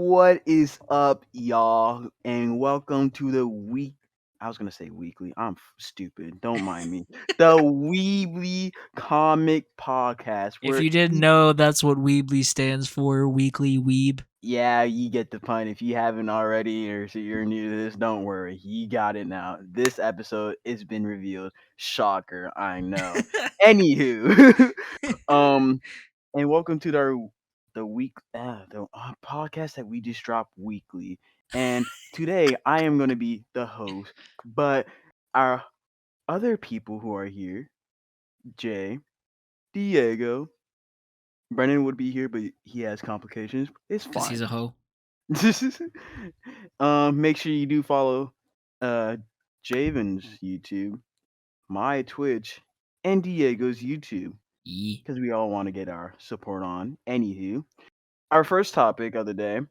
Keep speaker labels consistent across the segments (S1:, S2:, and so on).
S1: What is up, y'all? And welcome to the week. I was gonna say weekly. I'm stupid. Don't mind me. The Weebly Comic Podcast.
S2: If you didn't know, that's what Weebly stands for. Weekly Weeb.
S1: Yeah, you get the pun. If you haven't already, or so you're new to this, don't worry. You got it now. This episode has been revealed. Shocker, I know. Anywho, um, and welcome to the week the podcast that we just drop weekly. And today I am going to be the host, but our other people who are here, Jay, Diego, Brennan would be here, but he has complications. It's
S2: Because he's a
S1: fine.
S2: hoe.
S1: Make sure you do follow Javen's YouTube, my Twitch, and Diego's YouTube
S2: Yee.
S1: because we all want to get our support on. Anywho, our first topic of the day: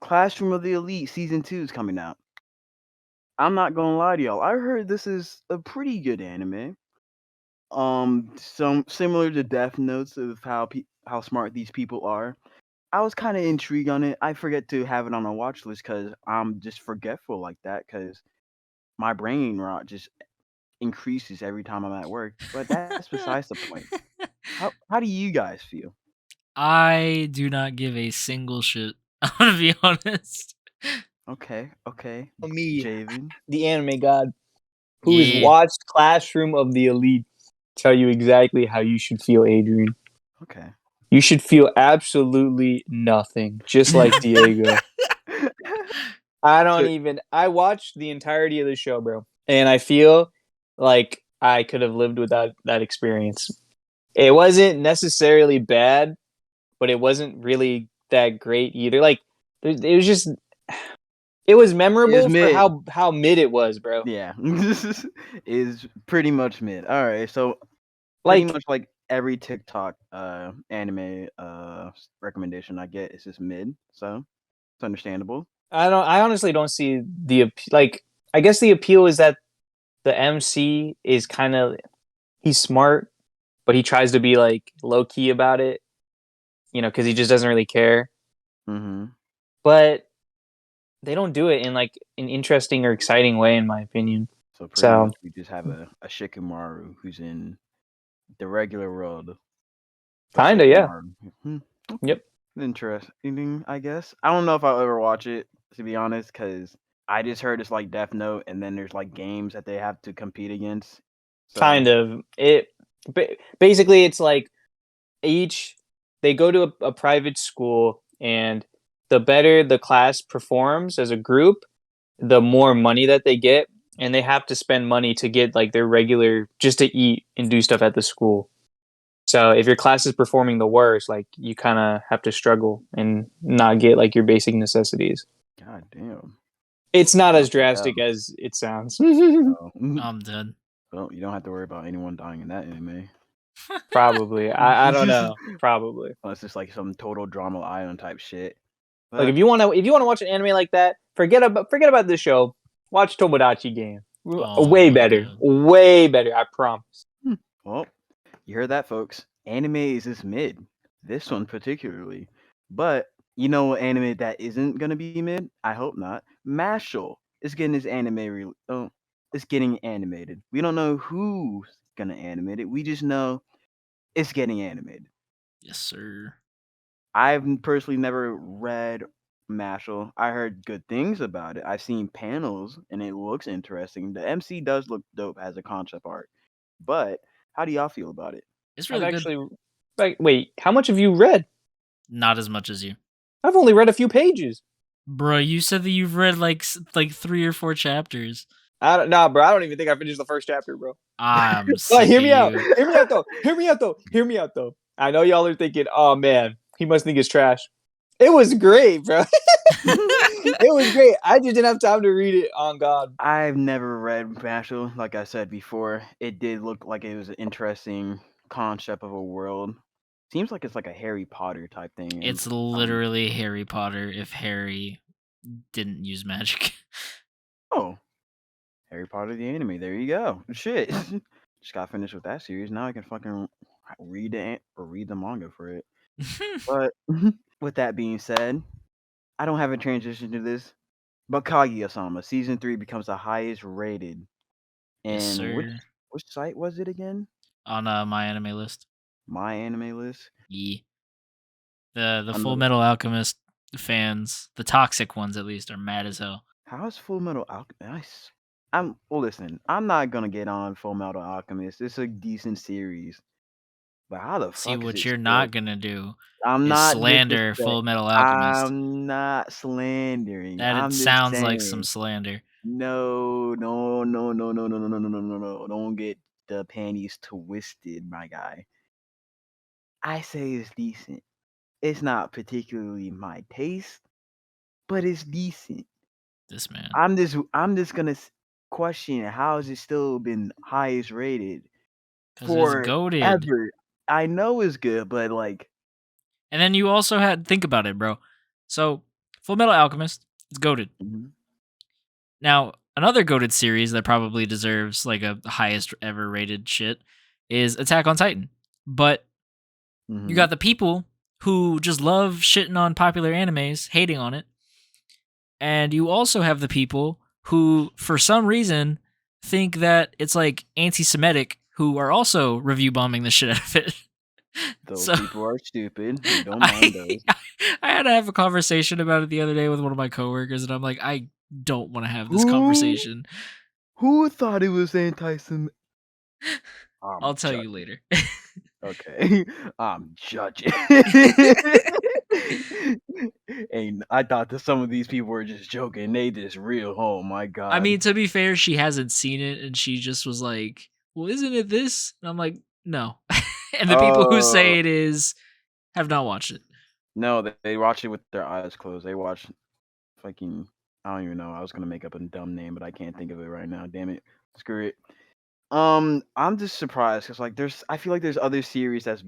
S1: Classroom of the Elite Season 2 is coming out. I'm not gonna lie to y'all. I heard this is a pretty good anime. Some similar to Death Notes of how smart these people are. I was kind of intrigued on it. I forget to have it on a watch list because I'm just forgetful like that. Because my brain rot just increases every time I'm at work. But that's besides the point. How do you guys feel?
S2: I do not give a single shit. I'm gonna be honest.
S1: Okay,
S3: Me,
S1: Javen.
S3: the anime god, who has
S2: Yeah.
S3: watched Classroom of the Elite, tell you exactly how you should feel, Adrian.
S1: Okay.
S3: You should feel absolutely nothing, just like Diego. I watched the entirety of the show, bro, and I feel like I could have lived without that experience. It wasn't necessarily bad, but it wasn't really that great either. Like, it was just, it was memorable for
S1: mid.
S3: how mid it was, bro.
S1: Yeah, is pretty much mid. All right, so pretty much like every TikTok anime recommendation I get is just mid, so it's understandable.
S3: I honestly don't see like. I guess the appeal is that the MC is kind of, he's smart, but he tries to be like low key about it, because he just doesn't really care.
S1: Mm-hmm.
S3: But they don't do it in like an interesting or exciting way, in my opinion.
S1: So pretty much we just have a Shikamaru who's in the regular world.
S3: Kinda, yeah.
S1: Mm-hmm.
S3: Yep.
S1: Interesting, I guess. I don't know if I'll ever watch it, to be honest, because I just heard it's like Death Note, and then there's like games that they have to compete against. So.
S3: Kind of. Basically, it's like they go to a private school, and the better the class performs as a group, the more money that they get, and they have to spend money to get like their regular, just to eat and do stuff at the school. So if your class is performing the worst, like, you kind of have to struggle and not get like your basic necessities.
S1: God damn.
S3: It's not as drastic as it sounds.
S1: Oh.
S2: I'm dead.
S1: Well, you don't have to worry about anyone dying in that anime.
S3: Probably. I don't know. Probably.
S1: Unless it's like some total drama island type shit. But
S3: Like, if you want to watch an anime like that, forget about this show. Watch Tomodachi Game. Way better.
S2: God.
S3: Way better. I promise.
S1: Well, you heard that, folks. Anime is just mid. This one particularly. But you know what anime that isn't gonna be mid? I hope not. Mashle is getting his anime. It's getting animated. We don't know who's gonna animate it. We just know it's getting animated.
S2: Yes, sir.
S1: I've personally never read Mashle. I heard good things about it. I've seen panels and it looks interesting. The MC does look dope as a concept art. But how do y'all feel about it?
S2: It's
S3: I've
S2: really good.
S3: actually, like, wait, how much have you read?
S2: Not as much as you.
S3: I've only read a few pages.
S2: Bro, you said that you've read like 3 or 4 chapters.
S3: Bro. I don't even think I finished the first chapter, bro.
S2: I'm sick
S3: Hear
S2: of
S3: me out.
S2: you.
S3: Hear me out, though. I know y'all are thinking, oh man, he must think it's trash. It was great, bro. It was great. I just didn't have time to read it, on God.
S1: I've never read Mashle. Like I said before, it did look like it was an interesting concept of a world. Seems like it's like a Harry Potter type thing.
S2: It's literally Harry Potter if Harry didn't use magic.
S1: Oh, Harry Potter the anime. There you go. Shit. Just got finished with that series. Now I can fucking read the manga for it. But with that being said, I don't have a transition to this, but Kaguya-sama season 3 becomes the highest rated.
S2: Yes,
S1: And
S2: sir.
S1: which site was it again?
S2: On my anime list.
S1: My anime list.
S2: Yeah. The Full
S1: Another.
S2: Metal Alchemist fans, the toxic ones at least, are mad as hell.
S1: How is Full Metal Alchemist? Listen. I'm not gonna get on Full Metal Alchemist. It's a decent series, but how the
S2: See,
S1: fuck is
S2: what
S1: it
S2: you're
S1: still?
S2: not gonna do
S1: I'm
S2: is
S1: not
S2: slander
S1: disrespect.
S2: Full Metal Alchemist.
S1: I'm not slandering.
S2: That it
S1: I'm just
S2: sounds like some
S1: saying.
S2: slander.
S1: No, no, no, no, no, no, no, no, no, no, no, no. Don't get the panties twisted, my guy. I say it's decent. It's not particularly my taste, but it's decent.
S2: This man.
S1: I'm just gonna question how has it still been highest rated
S2: Because it's goaded.
S1: forever. I know it's good, but like,
S2: And then you also think about it, bro. So, Full Metal Alchemist, it's goaded.
S1: mhm,
S2: Now, another goated series that probably deserves like a highest ever rated shit is Attack on Titan. But you
S1: mhm.
S2: got the people who just love shitting on popular animes, hating on it. And you also have the people who, for some reason, think that it's like anti Semitic, who are also review bombing the shit out of it.
S1: Those
S2: So
S1: people are stupid. We don't mind
S2: I,
S1: those.
S2: I had to have a conversation about it the other day with one of my coworkers, and I'm like, I don't want to have this
S1: Who
S2: conversation.
S1: who thought it was anti-Semitic?
S2: I'll
S1: I'm
S2: tell you
S1: judging.
S2: later.
S1: Okay, I'm judging. And I thought that some of these people were just joking. They just real. Oh my
S2: I
S1: god.
S2: mean, to be fair, she hasn't seen it, and she just was like, "Well, isn't it this?" And I'm like, "No." And the people who
S1: Oh
S2: say it is have not watched it.
S1: no, they watch it with their eyes closed. They watch fucking. I don't even know. I was gonna make up a dumb name, but I can't think of it right now. Damn it. Screw it. I'm just surprised because like I feel like there's other series that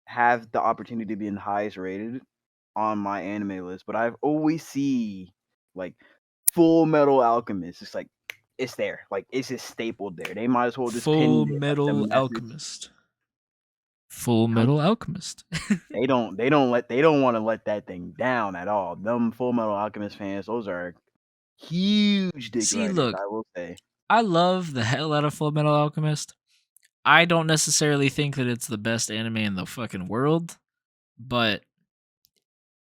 S1: have the opportunity to be in the highest rated on my anime list, but I've always see like Full Metal Alchemist. It's like it's there, like it's just stapled there. They might as well just
S2: Full
S1: pin it like the
S2: Metal
S1: message.
S2: Alchemist. Full
S1: I'm,
S2: Metal Alchemist.
S1: they don't want to let that thing down at all. Them Full Metal Alchemist fans, those are huge dick
S2: See,
S1: riders,
S2: look,
S1: I will say.
S2: I love the hell out of Full Metal Alchemist. I don't necessarily think that it's the best anime in the fucking world, but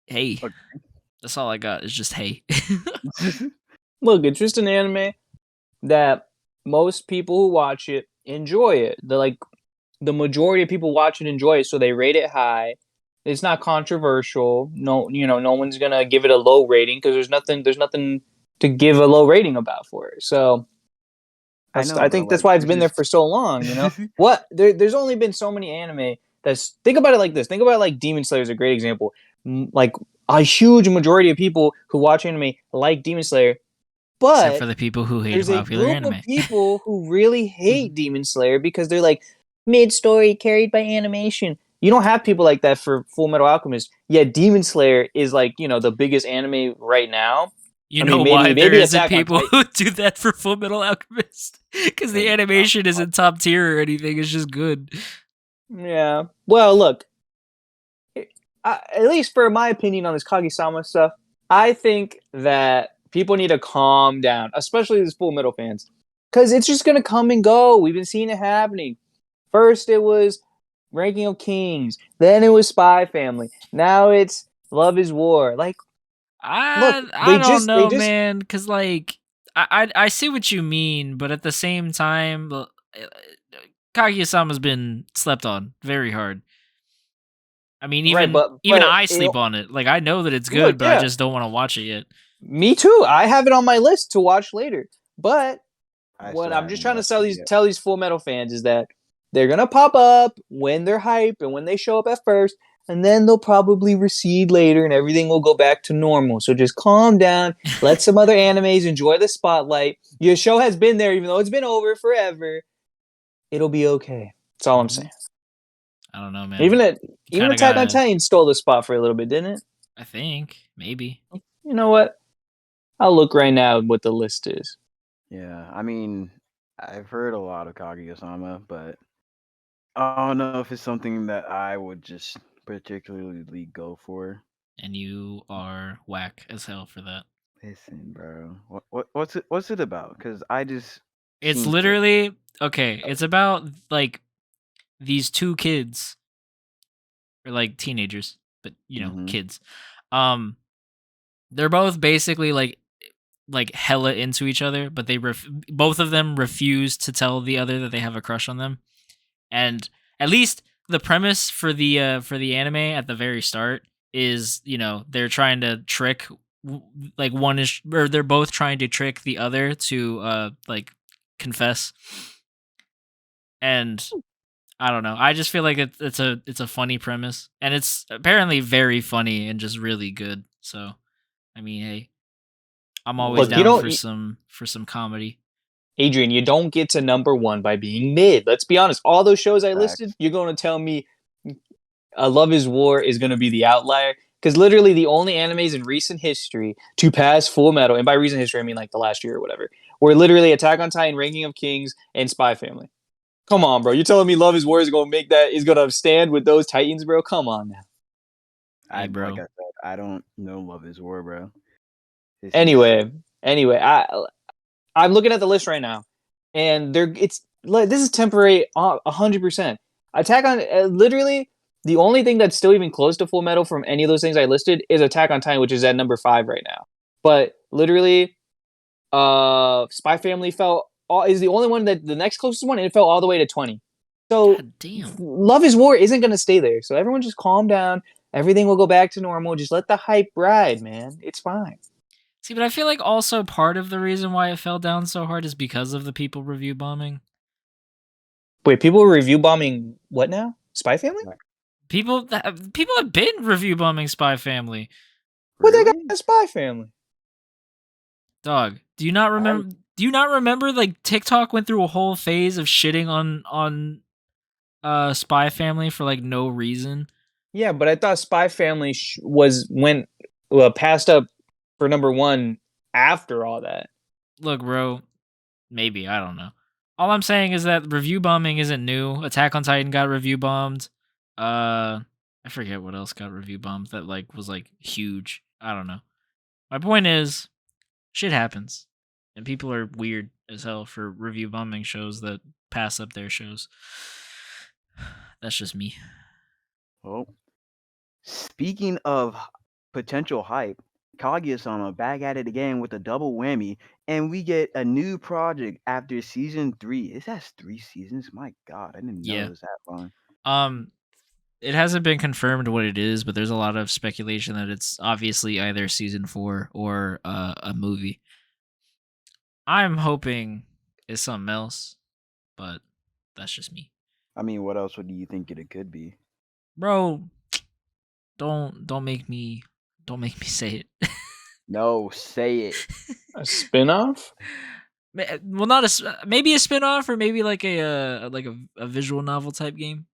S2: hey, that's all I got is just hey.
S1: Okay.
S3: Look, it's just an anime that most people who watch it enjoy it. The majority of people watch it enjoy it, so they rate it high. It's not controversial. No, no one's gonna give it a low rating because there's nothing to give a low rating about for it. So
S1: I
S3: I
S1: know, but
S3: think that's
S1: like
S3: why it's
S1: there's
S3: been there
S1: just
S3: for so long. There's only been so many anime that's think about it like this. Think about it like Demon Slayer is a great example. Like a huge majority of people who watch anime like Demon Slayer,
S2: Except for
S3: but
S2: the people who hate
S3: there's a
S2: popular
S3: group of
S2: anime.
S3: people who really hate Demon Slayer because they're like mid story carried by animation. You don't have people like that for Full Metal Alchemist. Yet Demon Slayer is like, the biggest anime right now.
S2: You
S3: I
S2: know
S3: mean,
S2: why there
S3: maybe
S2: isn't
S3: Attack on
S2: people who
S3: Titan.
S2: do that for Full Metal Alchemist? Because the
S1: because
S2: animation isn't top tier or anything. It's just good.
S3: Yeah. Well, look, at least for my opinion on this Kage-sama stuff, I think that people need to calm down, especially these Full Metal fans, because it's just gonna come and go. We've been seeing it happening. First, it was Ranking of Kings. Then it was Spy Family. Now it's Love Is War. Like, look,
S2: I don't know, man. Because like I see what you mean, but at the same time, Kaguya-sama's been slept on very hard. I mean,
S3: right,
S2: even I sleep on it. Like I know that it's
S3: look,
S2: good, but I
S3: yeah,
S2: just don't want to watch it yet.
S3: me too. I have it on my list to watch later. But
S1: I
S3: what
S1: still
S3: I'm just
S1: haven't
S3: trying to
S1: watched it yet.
S3: tell these Full Metal fans is that they're gonna pop up when they're hype and when they show up at first, and then they'll probably recede later, and everything will go back to normal. So just calm down, let some other animes enjoy the spotlight. Your show has been there, even though it's been over forever. It'll be okay. That's all I'm
S1: Mhm.
S3: saying.
S2: I don't know, man.
S3: Even
S2: You
S3: even
S2: kind of
S3: Attack on
S2: gotta.
S3: Titan stole the spot for a little bit, didn't it?
S2: I think maybe.
S3: You know what? I'll look right now what the list is.
S1: Yeah, I mean, I've heard a lot of Kaguya-sama, but I don't know if it's something that I would just particularly go for.
S2: and you are whack as hell for that.
S1: Listen, bro. What's it about? Because I just
S2: It's
S1: seen clips.
S2: literally okay. It's about like these two kids or like teenagers, but
S1: Mm-hmm.
S2: kids. Um, they're both basically like hella into each other, but both of them refuse to tell the other that they have a crush on them. And at least the premise for the anime at the very start is they're trying to trick like one is or they're both trying to trick the other to like confess. And I don't know. I just feel like it's a funny premise, and it's apparently very funny and just really good. So, I mean, hey, I'm always
S3: Look, you
S2: down
S3: don't,
S2: for some comedy.
S3: Adrian. You don't get to number one by being mid. Let's be honest. All those shows I listed,
S1: Facts.
S3: you're going to tell me Love Is War is going to be the outlier. Because literally the only animes in recent history to pass Full Metal, and by recent history I mean like the last year or whatever, were literally Attack on Titan, Ranking of Kings, and Spy Family. Come on, bro. You telling me Love Is War is going to is going to stand with those Titans, bro? Come on now.
S2: Hey,
S1: Like
S2: bro.
S1: I said, I don't know Love Is War, bro. This is
S3: Anyway, I'm looking at the list right now, and this is temporary, 100%. Attack on literally the only thing that's still even close to Full Metal from any of those things I listed is Attack on Titan, which is at number 5 right now. But literally, Spy Family is the only one that the next closest one, and it fell all the way to 20. So
S2: God damn.
S3: Love Is War isn't gonna stay there. So everyone just calm down. Everything will go back to normal. Just let the hype ride, man. It's fine.
S2: See, but I feel like also part of the reason why it fell down so hard is because of the people review bombing.
S3: Wait, people were review bombing what now? Spy Family?
S2: People have been review bombing Spy Family.
S3: What they got
S1: really.
S3: in Spy Family?
S2: Dog, do you not
S1: I
S2: remember? Do you not remember like TikTok went through a whole phase of shitting on Spy Family for like no reason?
S3: Yeah, but I thought Spy Family went passed up for number one after all that.
S2: Look, bro, maybe I don't know. All I'm saying is that review bombing isn't new. Attack on Titan got review bombed. I forget what else got review bombed that like was like huge. I don't know. My point is, shit happens, and people are weird as hell for review bombing shows that pass up their shows. That's just me.
S1: well, speaking of potential hype, Kaguya-sama back at it again with a double whammy, and we get a new project after season 3. It has 3 seasons. My God, I didn't know
S2: Yeah.
S1: it was that long.
S2: Um, it hasn't been confirmed what it is, but there's a lot of speculation that it's obviously either season 4 or a movie. I'm hoping it's something else, but that's just me.
S1: I mean, what else would you think it could be?
S2: Bro, don't make me say it.
S1: No, say it.
S3: A spinoff?
S2: Well, not maybe a spin-off or maybe like a visual novel type game,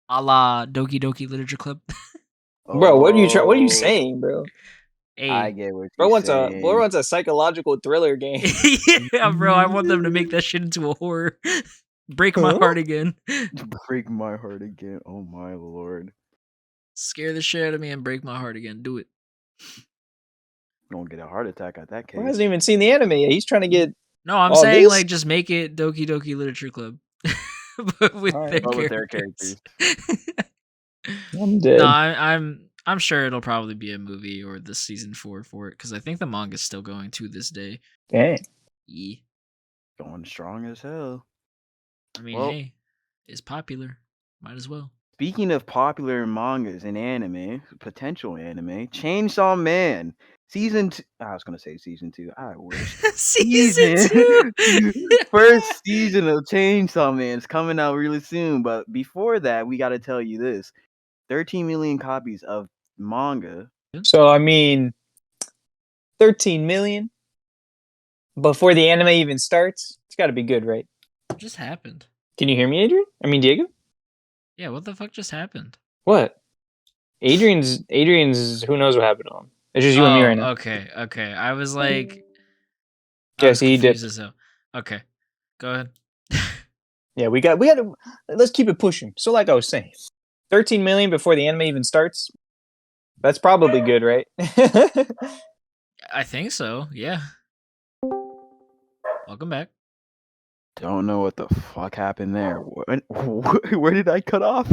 S2: a la Doki Doki Literature Club.
S3: Bro, what are you
S1: Oh,
S3: saying, bro?
S1: I
S2: Hey,
S1: get what
S3: Bro
S1: you're
S3: wants
S1: saying.
S3: a psychological thriller game.
S2: yeah, bro, I want them to make that shit into a horror. Break my
S3: Huh?
S2: heart again.
S1: Break my heart again. Oh my lord.
S2: Scare the shit out of me and break my heart again. Do it.
S1: Gonna get a heart attack at that
S3: Bro
S1: case.
S3: hasn't even seen the anime yet. He's trying to get
S2: No, I'm
S3: all
S2: saying
S3: this.
S2: like just make it Doki Doki Literature Club, but with
S3: All
S2: their
S3: right,
S1: But with their
S2: characters.
S3: I'm
S2: No,
S3: dead.
S2: I'm sure it'll probably be a movie or the season 4 for it because I think the manga's still going to this day.
S3: Dang.
S2: Yeah.
S1: Going strong as hell.
S2: I mean,
S1: Well,
S2: hey, it's popular. Might as well.
S1: speaking of popular mangas and anime, potential anime, Chainsaw Man. I was gonna say season 2. I wish.
S2: Season 2.
S1: First season of Chainsaw Man is coming out really soon. But before that, we gotta tell you this: 13 million copies of manga.
S3: So I mean, 13 million before the anime even starts. It's got to be good, right?
S2: What just happened?
S3: Can you hear me, Adrian? I mean, Diego?
S2: Yeah, what the fuck just happened?
S3: What? Adrian's. Who knows what happened to him? It's just you and me right now.
S2: Okay. I was like, I
S3: Yeah,
S2: was
S3: see, he
S2: confused
S3: dipped.
S2: as hell. Okay, go ahead.
S3: Yeah, we got to. Let's keep it pushing. So, like I was saying, 13 million before the anime even starts. That's probably good, right?
S2: I think so. Yeah. Welcome back.
S1: Don't know what the fuck happened there. Where did I cut off?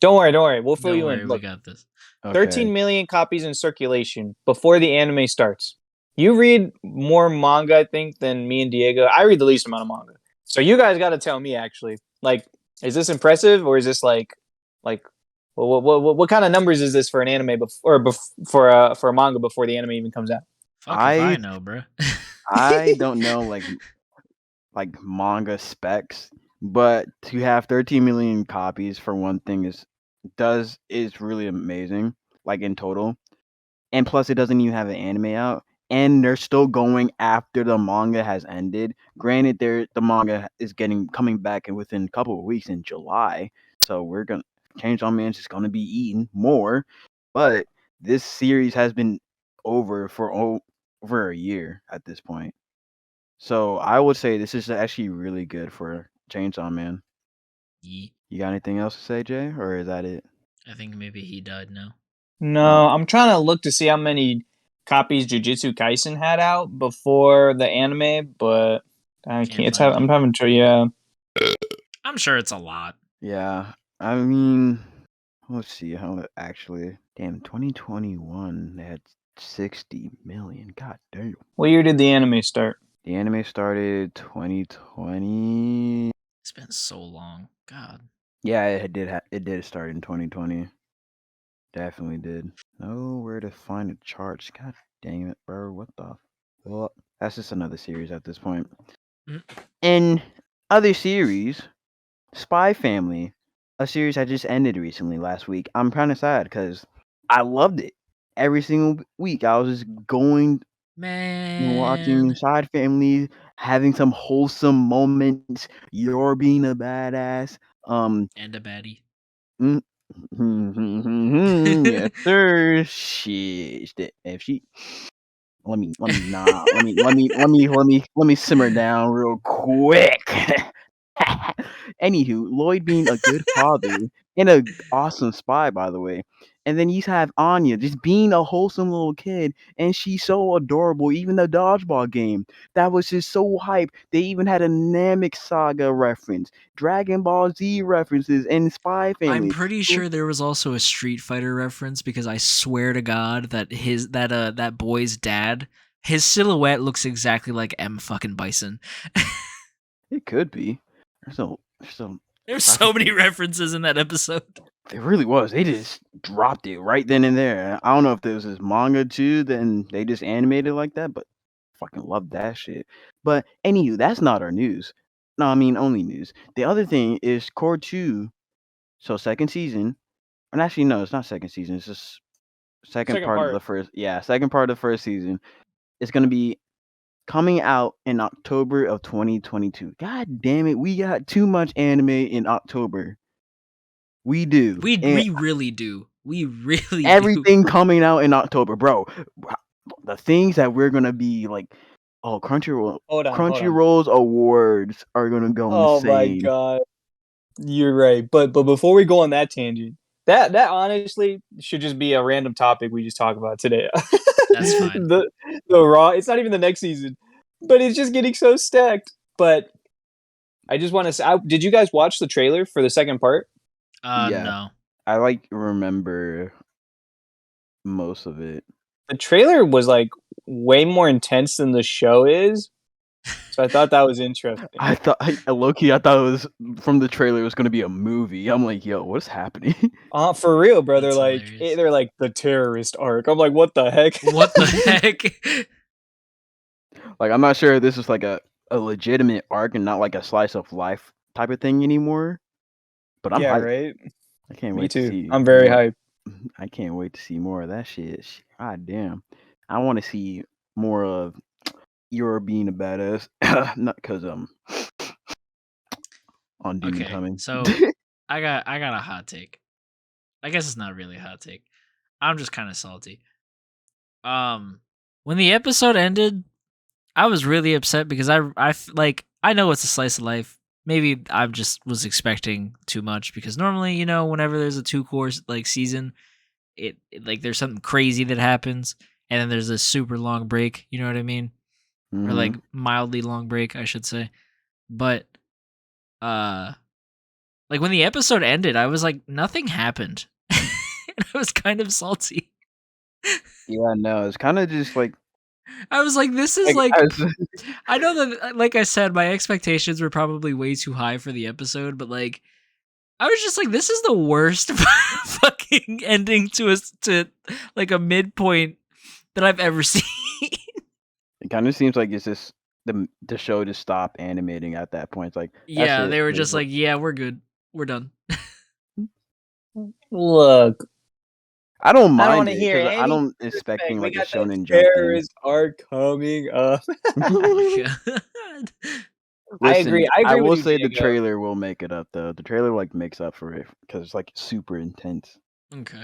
S3: Don't worry. We'll fill
S2: Don't
S3: you
S2: worry,
S3: in.
S2: we
S3: Look,
S2: got this.
S3: 13
S1: Okay.
S3: million copies in circulation before the anime starts. You read more manga, I think, than me and Diego. I read the least amount of manga. So you guys got to tell me, actually. Like, is this impressive, or is this like, what kind of numbers is this for an anime for a manga before the anime even comes out?
S2: Fuck if I
S1: I
S2: know, bro.
S1: I don't know like manga specs, but to have 13 million copies for one thing is really amazing, like in total. And plus it doesn't even have an anime out. And they're still going after the manga has ended. Granted, the manga is getting coming back in within a couple of weeks in July. So we're gonna Chainsaw Man's just gonna be eaten more. But this series has been over for over a year at this point. So I would say this is actually really good for Chainsaw Man.
S2: Ye.
S1: You got anything else to say, Jay, or is that it?
S2: I think maybe he died now.
S3: No, I'm trying to look to see how many copies Jujutsu Kaisen had out before the anime, but I
S2: Can't
S3: can't.
S2: find
S3: I'm
S2: it.
S3: having to. Yeah.
S2: I'm sure it's a lot.
S1: Yeah, I mean, let's see how it actually. Damn, 2021 they had 60 million. God damn.
S3: What year did the anime start?
S1: The anime started 2020.
S2: It's been so long. God.
S1: Yeah, it did start in 2020. Definitely did. Know where to find the charts. God dang it, bro. What the? Well, that's just another series at this point.
S2: Mm.
S1: In other series, Spy Family, a series that just ended recently last week. I'm kind of sad because I loved it. Every single week, I was just going and watching
S2: Man.
S1: Side Family, having some wholesome moments. You're being a badass.
S2: And a baddie.
S1: Mm, yes, sir. Shit. If she let me simmer down real quick. Anywho, Lloyd being a good father and a awesome spy, by the way. And then you have Anya just being a wholesome little kid, and she's so adorable. Even the dodgeball game that was just so hype. They even had a Namek Saga reference, Dragon Ball Z references, and Spy
S2: I'm
S1: Family.
S2: pretty sure there was also a Street Fighter reference because I swear to God that that boy's dad, his silhouette looks exactly like M fucking Bison.
S1: It could be. There's some
S2: There's so many
S1: references.
S2: references in that episode.
S1: It really was. They just dropped it right then and there. I don't know if there was this manga too, then they just animated like that, but fucking love that shit. But anywho, that's not our news. No, I mean only news. The other thing is Core 2. So second season. And actually no, it's not second season. It's just second
S3: Second
S1: part of the
S3: part.
S1: first second part of the first season. It's gonna be coming out in October of 2022. God damn it, we got too much anime in October. We do. And
S2: We really do. We really do.
S1: everything coming out in October, bro. The things that we're gonna be like, oh,
S3: Hold on.
S1: Crunchyroll's awards are gonna go
S3: Oh my
S1: insane.
S3: god, you're right. But before we go on that tangent, that honestly should just be a random topic we just talk about today.
S2: That's fine.
S3: The raw. It's not even the next season, but it's just getting so stacked. But I just want to say, did you guys watch the trailer for the second part?
S1: Yeah,
S2: No.
S1: I like remember most of it.
S3: The trailer was like way more intense than the show is, so I thought that was interesting.
S1: Low key, I thought it was from the trailer. It was gonna be a movie. I'm like, yo, what's happening?
S3: For real, bro.
S2: That's hilarious.
S3: They're like the terrorist arc. I'm like, what the heck?
S2: What the heck?
S1: Like, I'm not sure if this is like a legitimate arc and not like a slice of life type of thing anymore. But I'm
S3: Yeah,
S1: hyped.
S3: right.
S1: I can't
S3: Me
S1: wait to
S3: too.
S1: see
S3: I'm very
S1: more.
S3: hyped.
S1: I can't wait to see more of that shit. God damn. I want to see more of you're being a badass. Not because on Demon
S2: Okay,
S1: Coming.
S2: so I got a hot take. I guess it's not really a hot take. I'm just kind of salty. When the episode ended, I was really upset because I know it's a slice of life. Maybe I just was expecting too much because normally, whenever there's a 2 course like season, like there's something crazy that happens, and then there's a super long break. You know what I mean? Or like mildly long break, I should say. But like when the episode ended, I was like, nothing happened. And I was kind of salty.
S1: Yeah, no, it's kind of just like
S2: I was like, this is
S1: like
S2: like I know that, like I said, my expectations were probably way too high for the episode, but like I was just like, this is the worst fucking ending to like a midpoint that I've ever seen.
S1: it kind of seems like it's just the show just stopped animating at that point. It's like that's
S2: Yeah,
S1: it.
S2: they were just like, yeah, we're good, we're done.
S3: Look,
S1: I don't
S3: I don't
S1: mind
S3: want to
S1: it
S3: hear
S1: because I
S3: any
S1: don't
S3: disrespect.
S1: expecting
S3: We
S1: like a
S3: got that
S1: Shonen Jump thing.
S3: terrorist arc coming up.
S2: Oh my god.
S3: I
S1: Listen,
S3: agree
S1: I
S3: with
S1: will
S3: you,
S1: say the
S3: Diego.
S1: trailer will make it up though. The trailer like makes up for it because it's like super intense.
S2: Okay.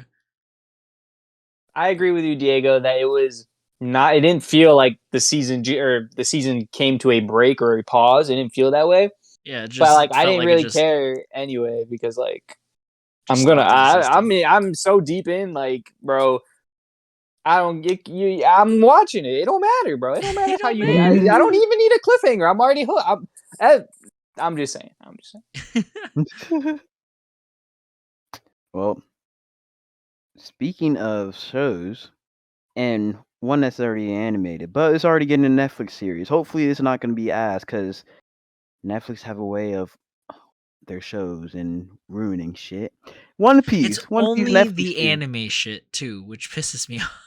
S3: I agree with you, Diego, that it was not. It didn't feel like the season or the season came to a break or a pause. It didn't feel that way.
S2: Yeah, it
S3: But
S2: just
S3: like, I
S2: felt
S3: didn't
S2: like it
S3: really
S2: just
S3: care anyway because like
S2: just
S3: I
S2: stopped
S3: I
S2: existing.
S3: mean I'm so deep in like, bro. I don't get you. I'm watching it. It don't matter, bro. It don't matter
S2: It
S3: how
S2: don't
S3: you.
S2: matter.
S3: I don't even need a cliffhanger. I'm already hooked. I'm just saying. I'm just saying.
S1: Well, speaking of shows, and one that's already animated, but it's already getting a Netflix series. Hopefully, it's not going to be ass because Netflix have a way of their shows and ruining shit. One
S2: It's
S1: Piece
S2: only
S1: Netflix
S2: the
S1: series.
S2: anime shit too, which pisses me off.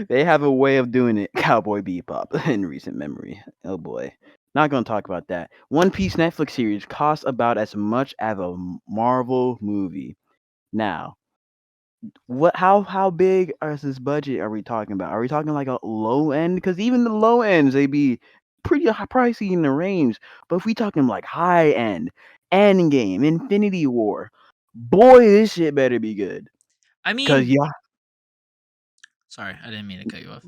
S1: They have a way of doing it. Cowboy Bebop in recent memory. Oh boy. Not going to talk about that. One Piece Netflix series costs about as much as a Marvel movie. Now, what? How big is this budget? Are we talking about? Are we talking like a low end? Because even the low ends, they be pretty pricey in the range. But if we talking like high end, Endgame, Infinity War, boy, this shit better be good.
S2: I
S1: Cause
S2: mean,
S1: yeah,
S2: sorry, I didn't mean to cut you off.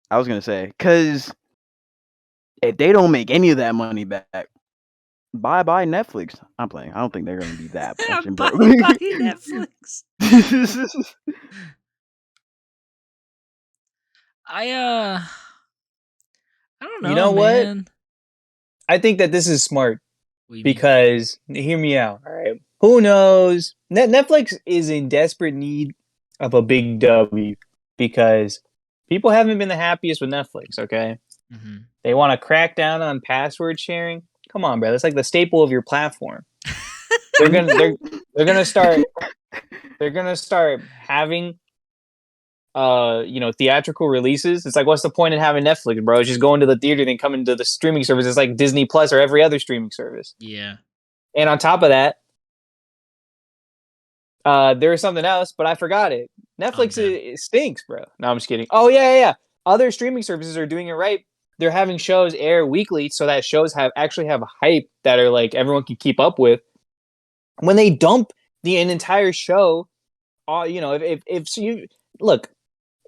S1: I was gonna say, cause if they don't make any of that money back, bye bye Netflix. I'm playing. I don't think they're gonna be that fucking
S2: Bye
S1: broke.
S2: bye Netflix. I I don't
S3: You
S2: know,
S3: know what?
S2: man.
S3: I think that this is smart
S2: What do you mean?
S3: because hear me out. All right. Who knows? Netflix is in desperate need of a big W because people haven't been the happiest with Netflix. Okay.
S2: Mm-hmm.
S3: They want to crack down on password sharing. Come on, bro. That's like the staple of your platform. They're gonna start having theatrical releases. It's like, what's the point in having Netflix, bro? It's just going to the theater then coming to the streaming service. It's like Disney Plus or every other streaming service.
S2: Yeah.
S3: And on top of that, there is something else, but I forgot it. Netflix it stinks, bro. No, I'm just kidding. Oh yeah. Other streaming services are doing it right. They're having shows air weekly so that shows actually have hype that are like everyone can keep up with. When they dump an entire show, if you look,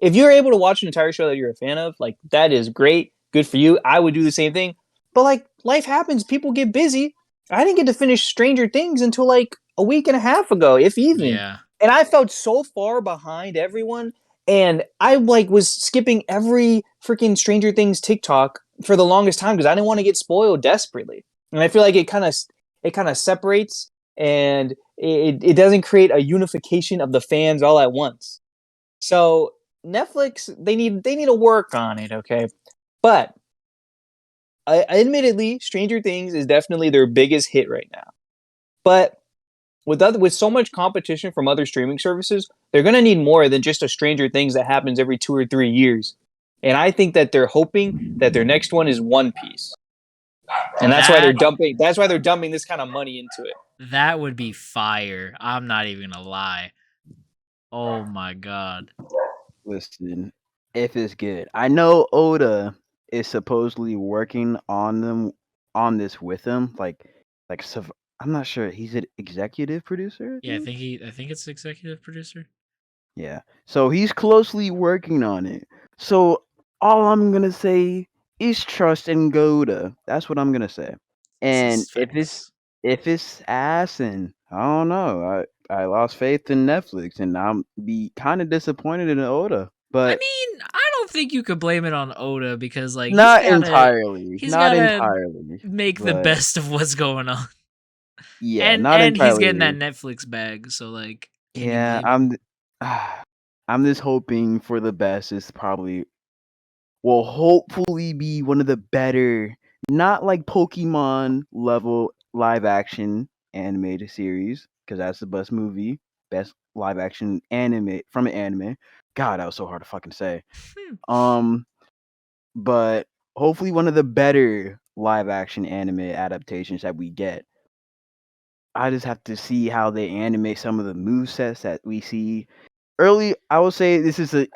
S3: if you're able to watch an entire show that you're a fan of, like that is great, good for you. I would do the same thing. But like life happens, people get busy. I didn't get to finish Stranger Things until like a week and a half ago, if even.
S2: Yeah.
S3: And I felt so far behind everyone. And I like was skipping every freaking Stranger Things TikTok for the longest time because I didn't want to get spoiled desperately. And I feel like it kind of separates and it doesn't create a unification of the fans all at once. So Netflix, they need to work on it, okay? But admittedly, Stranger Things is definitely their biggest hit right now. But with so much competition from other streaming services, they're gonna need more than just a Stranger Things that happens every 2 or 3 years. And I think that they're hoping that their next one is One Piece, and that's why they're dumping. That's why they're dumping this kind of money into it.
S2: That would be fire. I'm not even gonna lie. Oh my god.
S1: Listen, if it's good, I know Oda is supposedly working on this with him. I'm not sure. He's an executive producer.
S2: Yeah, I think it's executive producer.
S1: Yeah. So he's closely working on it. So all I'm gonna say is trust in Goda. That's what I'm gonna say.
S2: This
S1: And
S2: is facts.
S1: if it's ass, and I don't know. I lost faith in Netflix, and I'm be kind of disappointed in Oda.
S2: I
S1: But
S2: mean, I don't think you could blame it on Oda because like
S1: not entirely,
S2: he's
S1: not
S2: gotta
S1: entirely.
S2: make the
S1: But
S2: best of what's going on.
S1: yeah,
S2: And
S1: not
S2: he's getting that
S1: entirely.
S2: Netflix bag, so like can you
S1: Yeah,
S2: blame him?
S1: I'm just hoping for the best. Is probably will hopefully be one of the better, not like Pokemon level live action animated series, because that's the best movie, best live action anime from an anime. God, that was so hard to fucking say. Um, but hopefully one of the better live action anime adaptations that we get. I just have to see how they animate some of the move sets that we see early. I would say this is the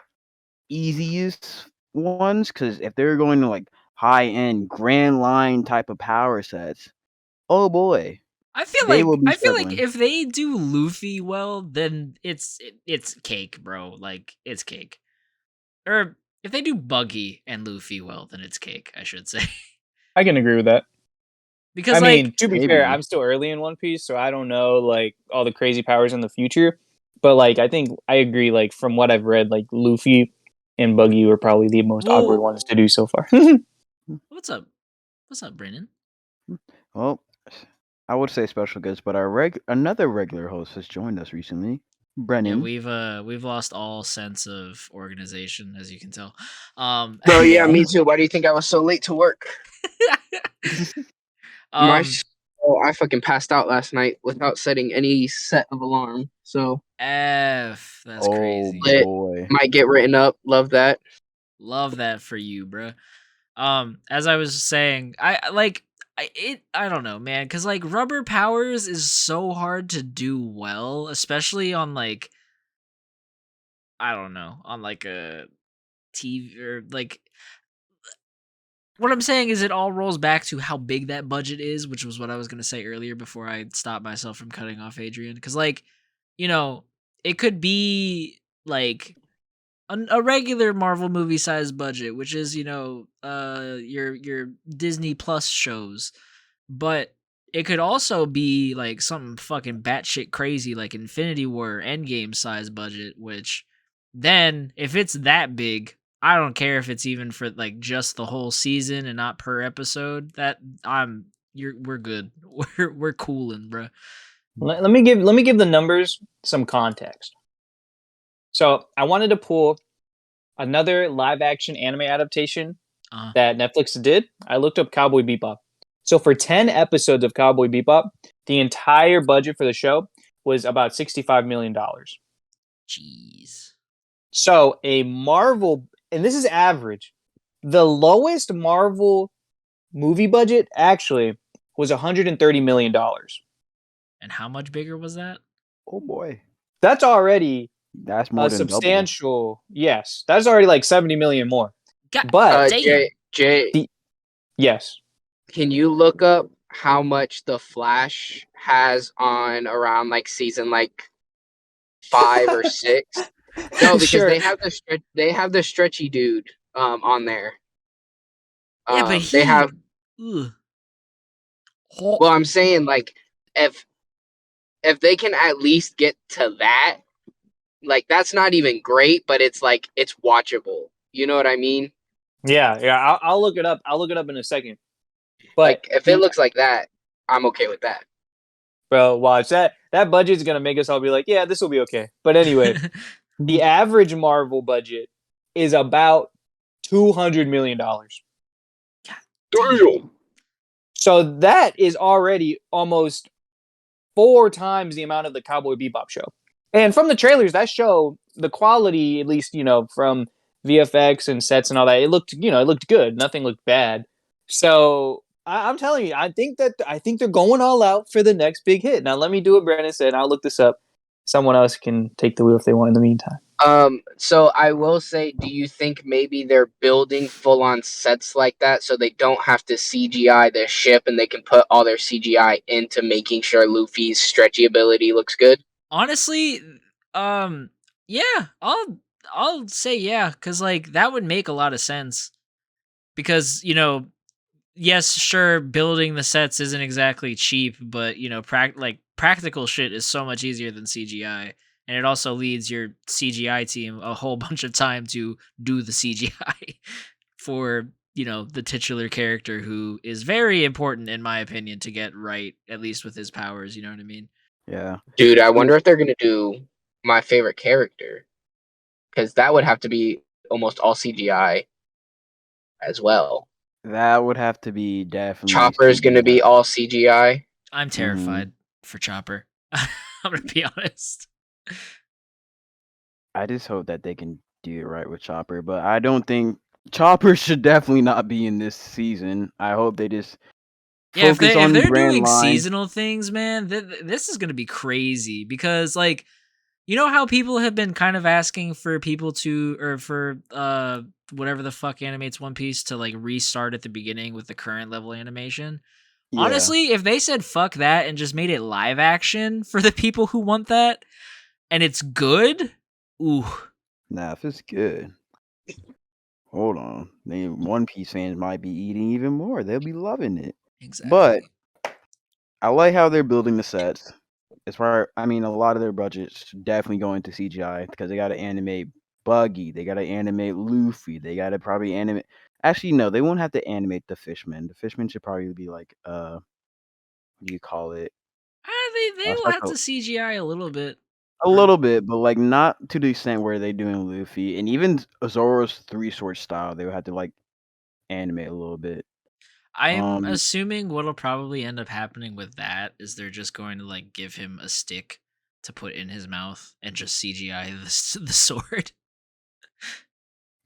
S1: easiest ones because if they're going to like high end grand line type of power sets, oh boy, they will be
S2: I feel like
S1: struggling.
S2: if they do Luffy well, then it's cake, bro. Like it's cake. Or if they do Buggy and Luffy well, then it's cake, I should say.
S3: I can agree with that.
S2: Because
S3: I mean,
S2: like
S3: to be fair,
S1: Maybe.
S3: I'm still early in One Piece, so I don't know like all the crazy powers in the future. But like, I think I agree. Like from what I've read, like Luffy and Buggy were probably the most awkward
S2: well,
S3: ones to do so far.
S2: what's up? What's up, Brennan?
S1: Well, I would say special guest, but our another regular host has joined us recently,
S2: Yeah,
S1: Brennan.
S2: we've lost all sense of organization, as you can tell.
S4: Bro, yeah,
S1: Yeah.
S4: me too. Why do you think I was so late to work? My
S2: um
S4: I fucking passed out last night without setting any set of alarm. So
S2: that's
S1: Oh
S2: crazy.
S4: it
S1: boy.
S4: might get written up. Love that.
S2: Love that for you, bruh. As I was saying, I don't know, man, cuz like rubber powers is so hard to do well, especially on like I don't know, on like a TV or like what I'm saying is it all rolls back to how big that budget is, which was what I was going to say earlier before I stopped myself from cutting off Adrian. Cause like, you know, it could be like a regular Marvel movie size budget, which is, your Disney Plus shows. But it could also be like something fucking batshit crazy like Infinity War Endgame size budget, which then if it's that big, I don't care if it's even for like just the whole season and not per episode. That we're good. We're cooling, bro.
S3: let me give the numbers some context. So I wanted to pull another live action anime adaptation
S2: Uh,
S3: that Netflix did. I looked up Cowboy Bebop. So for 10 episodes of Cowboy Bebop, the entire budget for the show was about $65 million.
S2: jeez.
S3: So a Marvel, and this is average, the lowest Marvel movie budget actually was $130 million.
S2: And how much bigger was that?
S1: Oh boy.
S3: That's already
S1: That's more
S3: a
S1: than double.
S3: substantial, yes, that's already like 70 million more.
S2: God
S3: But
S2: damn.
S4: Jay,
S3: the yes,
S4: can you look up how much the Flash has on around like season like 5 or 6? No, because
S3: sure.
S4: they have the stretchy dude on there.
S2: Yeah, but
S4: They have
S2: ugh.
S4: well, I'm saying like if they can at least get to that, like that's not even great, but it's like it's watchable. You know what I mean?
S3: Yeah. I'll look it up. I'll look it up in a second. But
S4: Like if it
S3: the
S4: looks like that, I'm okay with that.
S3: bro, watch that budget's gonna make us all be like, yeah, this will be okay. But anyway, the average Marvel budget is about $200 million.
S2: God damn.
S4: Damn.
S3: So that is already almost 4 times the amount of the Cowboy Bebop show. And from the trailers, that show, the quality, at least, from VFX and sets and all that, it looked good. Nothing looked bad. So I'm telling you, I think they're going all out for the next big hit. Now let me do what Brandon said, and I'll look this up. Someone else can take the wheel if they want in the meantime.
S4: So I will say, do you think maybe they're building full on sets like that so they don't have to CGI their ship and they can put all their CGI into making sure Luffy's stretchy ability looks good?
S2: Honestly, yeah, I'll say yeah, cause like that would make a lot of sense. Because yes, sure, building the sets isn't exactly cheap, but like practical shit is so much easier than CGI, and it also leads your CGI team a whole bunch of time to do the CGI for the titular character, who is very important in my opinion to get right, at least with his powers. You know what I mean?
S1: Yeah.
S4: Dude, I wonder if they're gonna do my favorite character, because that would have to be almost all CGI as well.
S1: That would have to be definitely
S4: Chopper's gonna be
S1: CGI.
S4: all CGI.
S2: I'm terrified for Chopper. I'm gonna be honest.
S1: I just hope that they can do it right with Chopper, but I don't think Chopper should definitely not be in this season. I hope they just
S2: Yeah,
S1: focus
S2: if
S1: on the
S2: they're
S1: brand
S2: doing
S1: line.
S2: seasonal things, man, this is gonna be crazy, because like, you know how people have been kind of asking for people to, or for whatever the fuck animates One Piece to like restart at the beginning with the current level animation.
S1: Yeah.
S2: Honestly, if they said fuck that and just made it live action for the people who want that, and it's good, ooh,
S1: Nah, if it's good. Hold on. One Piece fans might be eating even more. They'll be loving it.
S2: exactly.
S1: But I like how they're building the sets. I mean, a lot of their budgets definitely go into CGI because they got to animate Buggy, they got to animate Luffy, they got to probably animate. Actually, no, they won't have to animate the Fishman. The Fishman should probably be like what do you call it?
S2: They
S1: It's
S2: will
S1: like
S2: have to CGI a little bit.
S1: a little bit, but like not to the extent where they doing Luffy and even Zoro's three sword style. They would have to like animate a little bit.
S2: I'm assuming what'll probably end up happening with that is they're just going to like give him a stick to put in his mouth and just CGI the sword.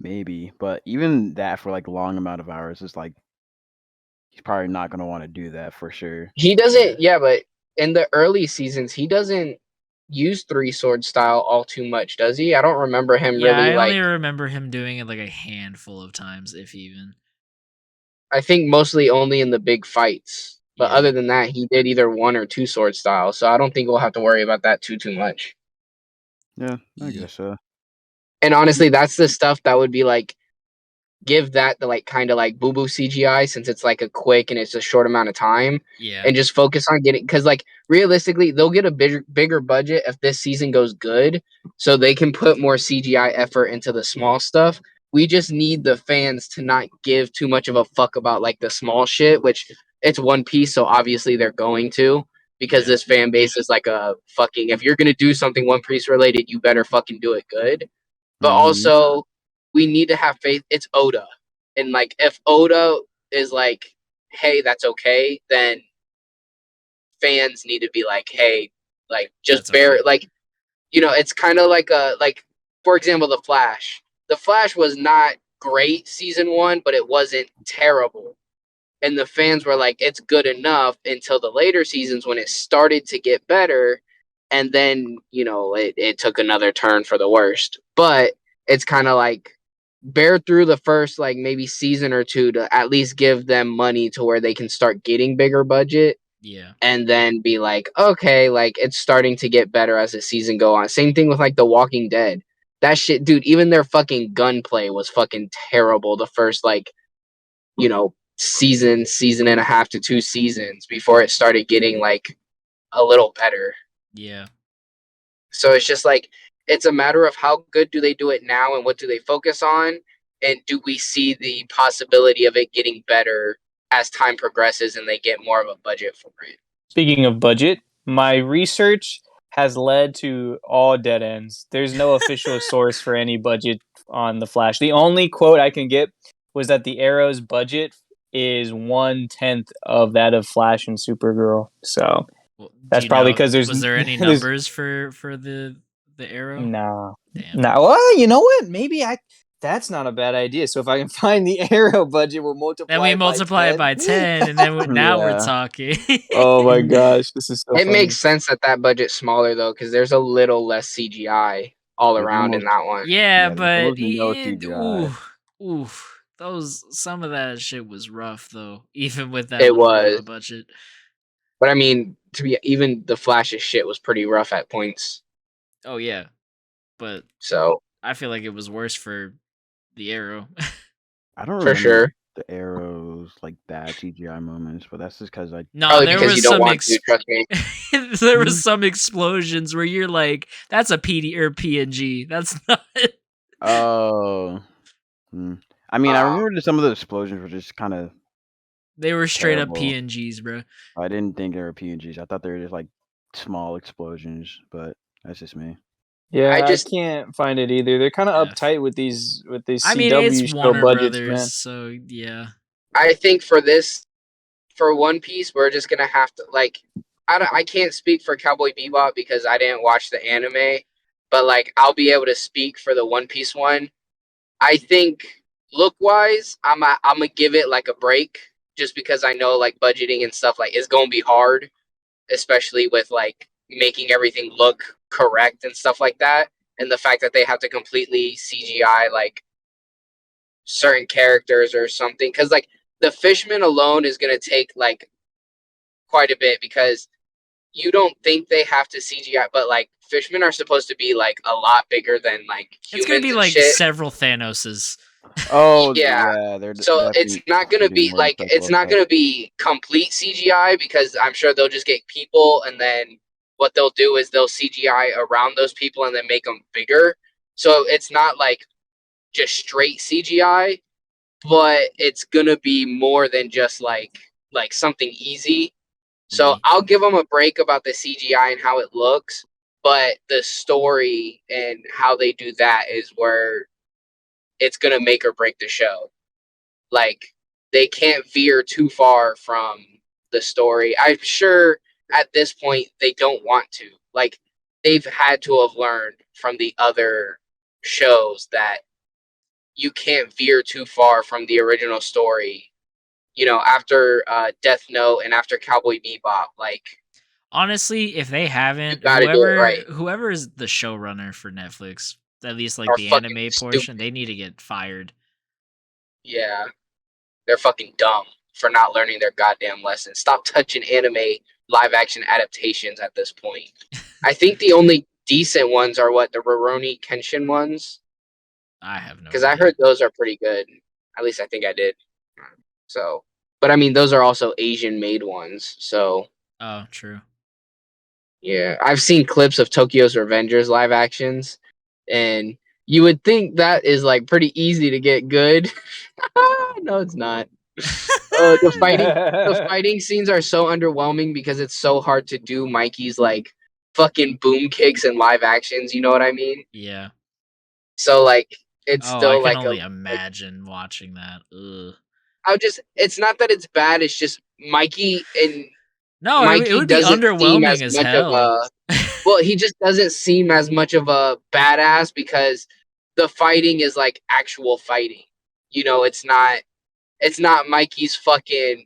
S1: Maybe, but even that for like a long amount of hours is like he's probably not gonna want to do that for sure.
S4: He doesn't, yeah, but in the early seasons, he doesn't use three sword style all too much, does he? I don't remember him
S2: Yeah,
S4: really
S2: I
S4: like.
S2: only remember him doing it like a handful of times, if even.
S4: I think mostly only in the big fights. But
S2: Yeah.
S4: other than that, he did either one or two sword style. So I don't think we'll have to worry about that too much.
S1: Yeah, I guess so.
S4: And honestly, that's the stuff that would be like, give that the like kind of like boo boo CGI, since it's like a quick and it's a short amount of time.
S2: Yeah.
S4: And just focus on getting, because like realistically, they'll get a bigger budget if this season goes good, so they can put more CGI effort into the small stuff. We just need the fans to not give too much of a fuck about like the small shit, which it's One Piece, so obviously they're going to, because
S2: Yeah.
S4: this fan base is like a fucking, if you're gonna do something One Piece related, you better fucking do it good. But also, we need to have faith. It's Oda, and like if Oda is like, hey, that's okay, then fans need to be like, hey, like just
S2: That's
S4: bear
S2: okay.
S4: like, it's kind of like for example, the Flash. The Flash was not great season 1, but it wasn't terrible. And the fans were like, it's good enough, until the later seasons when it started to get better. And then, it took another turn for the worst. But it's kind of like, bear through the first, like maybe season or two to at least give them money to where they can start getting bigger budget.
S2: Yeah.
S4: And then be like, okay, like it's starting to get better as the season go on. Same thing with like The Walking Dead. That shit, dude, even their fucking gunplay was fucking terrible the first like, season and a half to 2 seasons before it started getting like a little better.
S2: Yeah.
S4: So it's just like, it's a matter of how good do they do it now and what do they focus on, and do we see the possibility of it getting better as time progresses and they get more of a budget for it.
S3: Speaking of budget, my research has led to all dead ends. There's no official source for any budget on the Flash. The only quote I can get was that the Arrow's budget is 1/10 of that of Flash and Supergirl. So that's probably because there's
S2: was there any
S3: there's
S2: numbers for the Arrow?
S3: no.
S2: Damn.
S3: No. Well, you know what? Maybe that's not a bad idea. So if I can find the Arrow budget, we'll multiply.
S2: Then we multiply it by 10, and then now we're talking.
S3: Oh my gosh, this is so
S4: It
S3: funny.
S4: makes sense that budget's smaller though, because there's a little less CGI all around in that one.
S2: Yeah,
S1: there's
S2: but
S1: almost no CGI.
S2: some of that shit was rough though, even with that
S4: It
S2: little bit of
S4: was.
S2: a budget.
S4: But I mean, to be even the Flash's shit was pretty rough at points.
S2: Oh yeah, but
S4: So
S2: I feel like it was worse for the Arrow.
S1: I don't
S4: for
S1: remember
S4: sure.
S1: the arrows, like bad CGI moments, but that's just because I
S2: No,
S4: Probably
S2: there
S4: because you
S2: was
S4: don't
S2: some
S4: want to. Trust me.
S2: there was some explosions where you're like, that's a PD or PNG. That's not.
S1: oh. I mean, I
S4: Um,
S1: remember that some of the explosions were just kind of
S2: They were straight up
S1: terrible.
S2: PNGs, bro.
S1: I didn't think they were PNGs. I thought they were just like small explosions, but that's just me.
S3: Yeah,
S4: I
S3: I
S4: just
S3: can't find it either. They're kind of
S2: Yeah.
S3: uptight with these
S2: I mean, it's
S3: CW show
S2: Warner
S3: budgets,
S2: Brothers,
S3: man.
S2: so yeah.
S4: I think for One Piece, we're just gonna have to like. I can't speak for Cowboy Bebop because I didn't watch the anime, but like I'll be able to speak for the One Piece one. I think look wise, I'm gonna give it like a break just because I know like budgeting and stuff like it's gonna be hard, especially with like making everything look correct and stuff like that, and the fact that they have to completely CGI like certain characters or something. Because like the Fishman alone is gonna take like quite a bit because you don't think they have to CGI, but like Fishmen are supposed to be like a lot bigger than like
S2: It's gonna
S4: humans
S2: be
S4: and
S2: like
S4: shit.
S2: several Thanoses.
S1: Oh
S4: Yeah.
S1: yeah, they're
S4: So it's
S1: definitely
S4: not gonna
S1: shooting
S4: be
S1: more
S4: like
S1: effects
S4: it's
S1: like
S4: not
S1: that.
S4: gonna be complete CGI because I'm sure they'll just get people and then what they'll do is they'll CGI around those people and then make them bigger. So it's not like just straight CGI, but it's gonna be more than just like something easy. So
S2: Mhm.
S4: I'll give them a break about the CGI and how it looks, but the story and how they do that is where it's gonna make or break the show. Like they can't veer too far from the story. I'm sure at this point they don't want to. Like they've had to have learned from the other shows that you can't veer too far from the original story. You know, after Death Note and after Cowboy Bebop, like
S2: Honestly, if they
S4: you
S2: haven't,
S4: got to do it right.
S2: whoever is the showrunner for Netflix, at least like
S4: Are
S2: the
S4: fucking
S2: anime
S4: stupid.
S2: portion, they need to get fired.
S4: Yeah, they're fucking dumb for not learning their goddamn lesson. Stop touching anime live action adaptations at this point. I think the only decent ones are what the Rurouni Kenshin ones,
S2: I have no
S4: because I
S2: idea.
S4: heard those are pretty good. At least I think I did. So, but I mean, those are also Asian made ones. So
S2: Oh, true.
S4: yeah, I've seen clips of Tokyo's Revengers live actions, and you would think that is like pretty easy to get good. No, it's not. The fighting scenes are so underwhelming because it's so hard to do Mikey's like fucking boom kicks and live actions. You know what I mean?
S2: Yeah.
S4: So like it's
S2: Oh, I
S4: still
S2: can
S4: like a
S2: only
S4: like
S2: imagine watching that. Ugh.
S4: I'll just it's not that it's bad. It's just
S2: No, it
S4: Mikey
S2: would be
S4: doesn't seem
S2: underwhelming
S4: as
S2: as
S4: much of
S2: hell.
S4: a well, he just doesn't seem as much of a badass because the fighting is like actual fighting. You know, it's not Mikey's fucking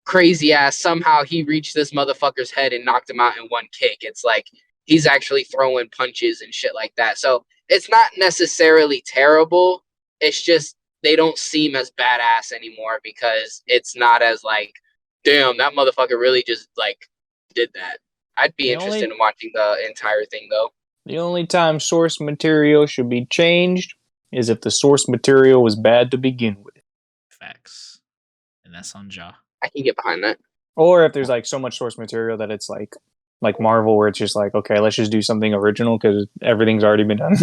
S4: crazy ass. Somehow he reached this motherfucker's head and knocked him out in one kick. It's like he's actually throwing punches and shit like that. So it's not necessarily terrible. It's just they don't seem as badass anymore because it's not as like, damn, that motherfucker really just like did that. I'd be
S3: The
S4: interested
S3: only
S4: in watching the entire thing though.
S3: the only time source material should be changed is if the source material was bad to begin with,
S2: Facts. And that's on Jaw.
S4: I can get behind that.
S3: or if there's like so much source material that it's like Marvel, where it's just like, okay, let's just do something original because everything's already been done.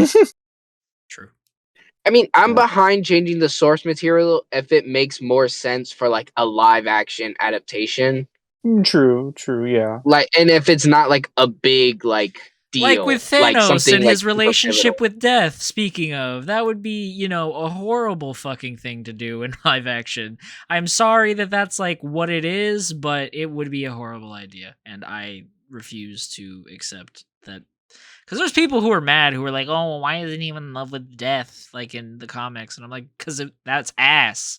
S2: True.
S4: I mean, I'm
S1: Yeah.
S4: behind changing the source material if it makes more sense for like a live action adaptation.
S3: True, yeah.
S4: Like, and if it's not like a big like
S2: Like
S4: deal,
S2: with
S4: like
S2: Thanos
S4: something
S2: and
S4: like
S2: his
S4: super
S2: relationship
S4: pivotal.
S2: with death, speaking of, that would be, a horrible fucking thing to do in live action. I'm sorry that that's like what it is, but it would be a horrible idea. And I refuse to accept that. Because there's people who are mad who are like, oh, well, why isn't he even in love with death, like in the comics? And I'm like, because that's ass.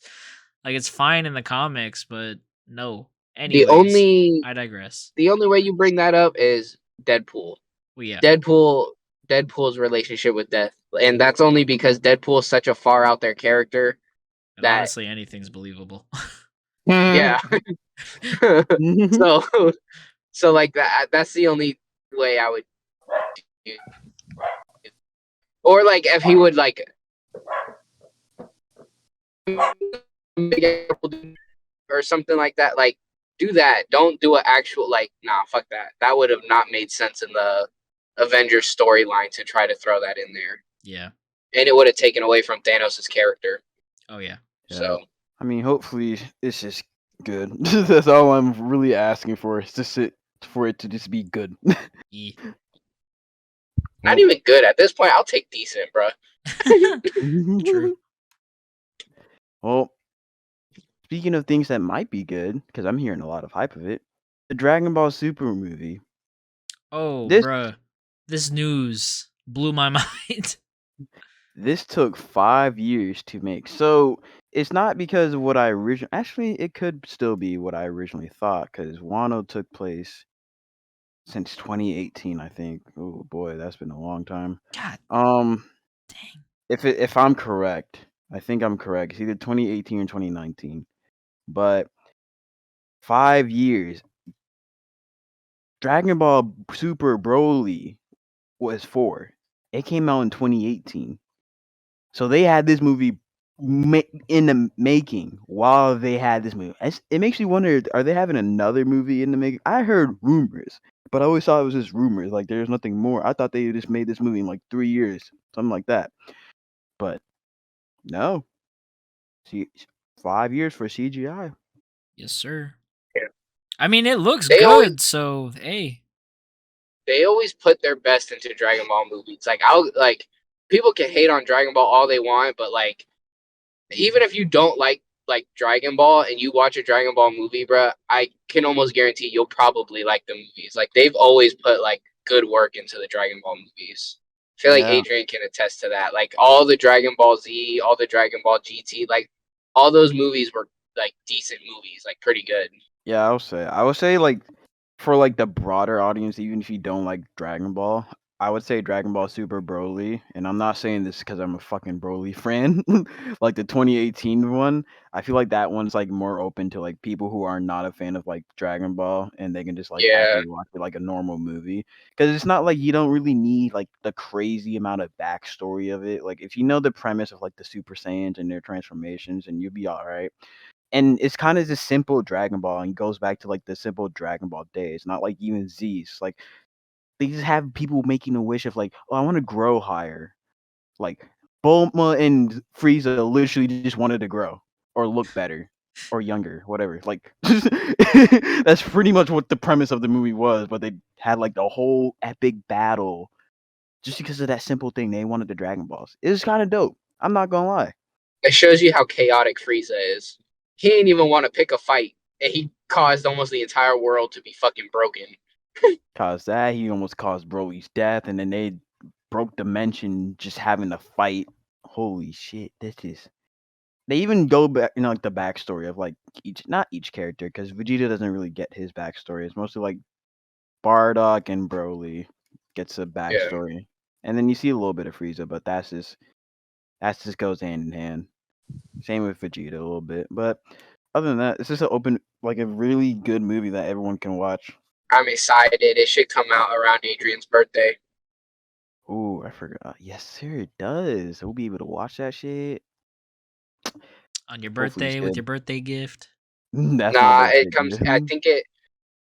S2: Like, it's fine in the comics, but no.
S4: The
S2: Anyways,
S4: only
S2: I digress.
S4: the only way you bring that up is Deadpool.
S2: Well, yeah.
S4: Deadpool's relationship with death, and that's only because Deadpool is such a far out there character
S2: And
S4: that
S2: honestly, anything's believable.
S4: yeah. so so like that's the only way I would do. Or like if he would like Big Apple or something like that. Like, do that. Don't do an actual nah, fuck that. That would have not made sense in the Avengers storyline to try to throw that in there,
S2: Yeah.
S4: and it would have taken away from Thanos' character.
S2: Oh yeah.
S4: So
S1: I mean, hopefully it's just good. That's all I'm really asking for is for it to just be good.
S2: E.
S4: not even good at this point. I'll take decent, bro.
S2: True.
S1: Well, speaking of things that might be good, because I'm hearing a lot of hype of it, the Dragon Ball Super movie.
S2: Oh,
S1: This
S2: bruh. This news blew my mind.
S1: this took 5 years to make. So it's not because of what I originally. Actually, it could still be what I originally thought, because Wano took place since 2018, I think. Oh boy, that's been a long time.
S2: God
S1: Um,
S2: dang.
S1: if I'm correct, I think I'm correct. It's either 2018 or 2019, but 5 years. Dragon Ball Super Broly was 4. It came out in 2018. So they had this movie in the making while they had this movie. It makes you wonder, are they having another movie in the making? I heard rumors, but I always thought it was just rumors. Like there's nothing more. I thought they just made this movie in like 3 years, something like that. But no, see, 5 years for CGI.
S2: Yes, sir.
S4: Yeah.
S2: I mean, it looks
S4: They
S2: good,
S4: always-
S2: so hey.
S4: They always put their best into Dragon Ball movies. People can hate on Dragon Ball all they want, but like even if you don't like Dragon Ball and you watch a Dragon Ball movie, bro, I can almost guarantee you'll probably like the movies. Like they've always put like good work into the Dragon Ball movies. I feel like
S1: Yeah.
S4: Adrian can attest to that. Like all the Dragon Ball Z, all the Dragon Ball GT, like all those movies were like decent movies, like pretty good.
S1: Yeah, I would say like for like the broader audience, even if you don't like Dragon Ball, I would say Dragon Ball Super Broly, and I'm not saying this because I'm a fucking Broly fan. Like the 2018 one, I feel like that one's like more open to like people who are not a fan of like Dragon Ball, and they can just like
S4: Yeah.
S1: happily watch it like a normal movie. Because it's not like you don't really need like the crazy amount of backstory of it. Like if you know the premise of like the Super Saiyans and their transformations, and you'll be all right. And it's kind of just simple Dragon Ball and goes back to like the simple Dragon Ball days, not like even Z's. Like they just have people making a wish of like, oh, I want to grow higher. Like Bulma and Frieza literally just wanted to grow or look better or younger, whatever. Like that's pretty much what the premise of the movie was. But they had like the whole epic battle just because of that simple thing. They wanted the Dragon Balls. It was kind of dope. I'm not gonna lie.
S4: It shows you how chaotic Frieza is. He didn't even want to pick a fight, and he caused almost the entire world to be fucking broken.
S1: Caused that. He almost caused Broly's death, and then they broke dimension just having to fight. Holy shit! This is. They even go back, like the backstory of like not each character, because Vegeta doesn't really get his backstory. It's mostly like Bardock and Broly gets a
S4: Yeah.
S1: backstory, and then you see a little bit of Frieza, but that's just goes hand in hand. Same with Vegeta a little bit, but other than that, it's just a really good movie that everyone can watch.
S4: I'm excited. It should come out around Adrian's birthday.
S1: Ooh, I forgot. Yes, sir, it does. We'll be able to watch that shit.
S2: On your
S1: Hopefully it's
S2: birthday with
S1: good.
S2: your birthday gift.
S1: That's my
S4: Nah,
S1: birthday
S4: it comes.
S1: gift.
S4: I think it.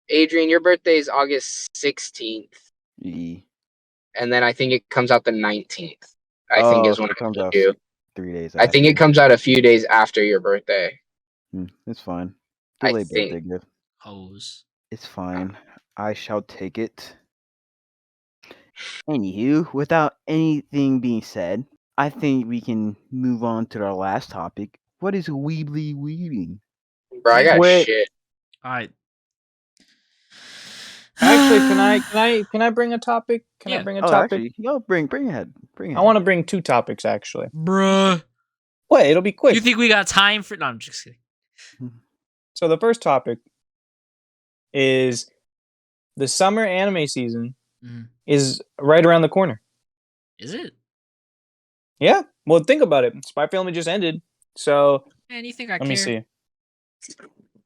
S4: Adrian, your birthday is August 16th,
S1: Yeah.
S4: and then I think it comes out the 19th. I think
S1: Oh,
S4: is
S1: so
S4: when
S1: it
S4: I
S1: comes
S4: told
S1: out
S4: you.
S1: 3 days
S4: I think it
S1: after.
S4: comes out a few days after your birthday.
S1: It's fine.
S4: I
S1: Delayed birthday
S4: think.
S1: gift.
S2: Hose.
S1: It's fine. I shall take it. Anywho, without anything being said, I think we can move on to our last topic. What is weebly weaving?
S4: Bro, I got
S3: Wait.
S4: shit.
S2: Alright.
S3: Actually, can I bring a topic? Can I
S2: Yeah.
S3: bring a
S1: Oh,
S3: topic?
S1: actually, yo, bring ahead.
S3: I want to bring two topics actually.
S2: Bruh.
S3: Wait, it'll be quick.
S2: You think we got time for no, I'm just kidding.
S3: So the first topic is the summer anime season
S2: Mhm.
S3: is right around the corner.
S2: Is it?
S3: Yeah. Well, think about it. Spy Family just ended. So
S2: Man, you think I
S3: let
S2: care?
S3: me see.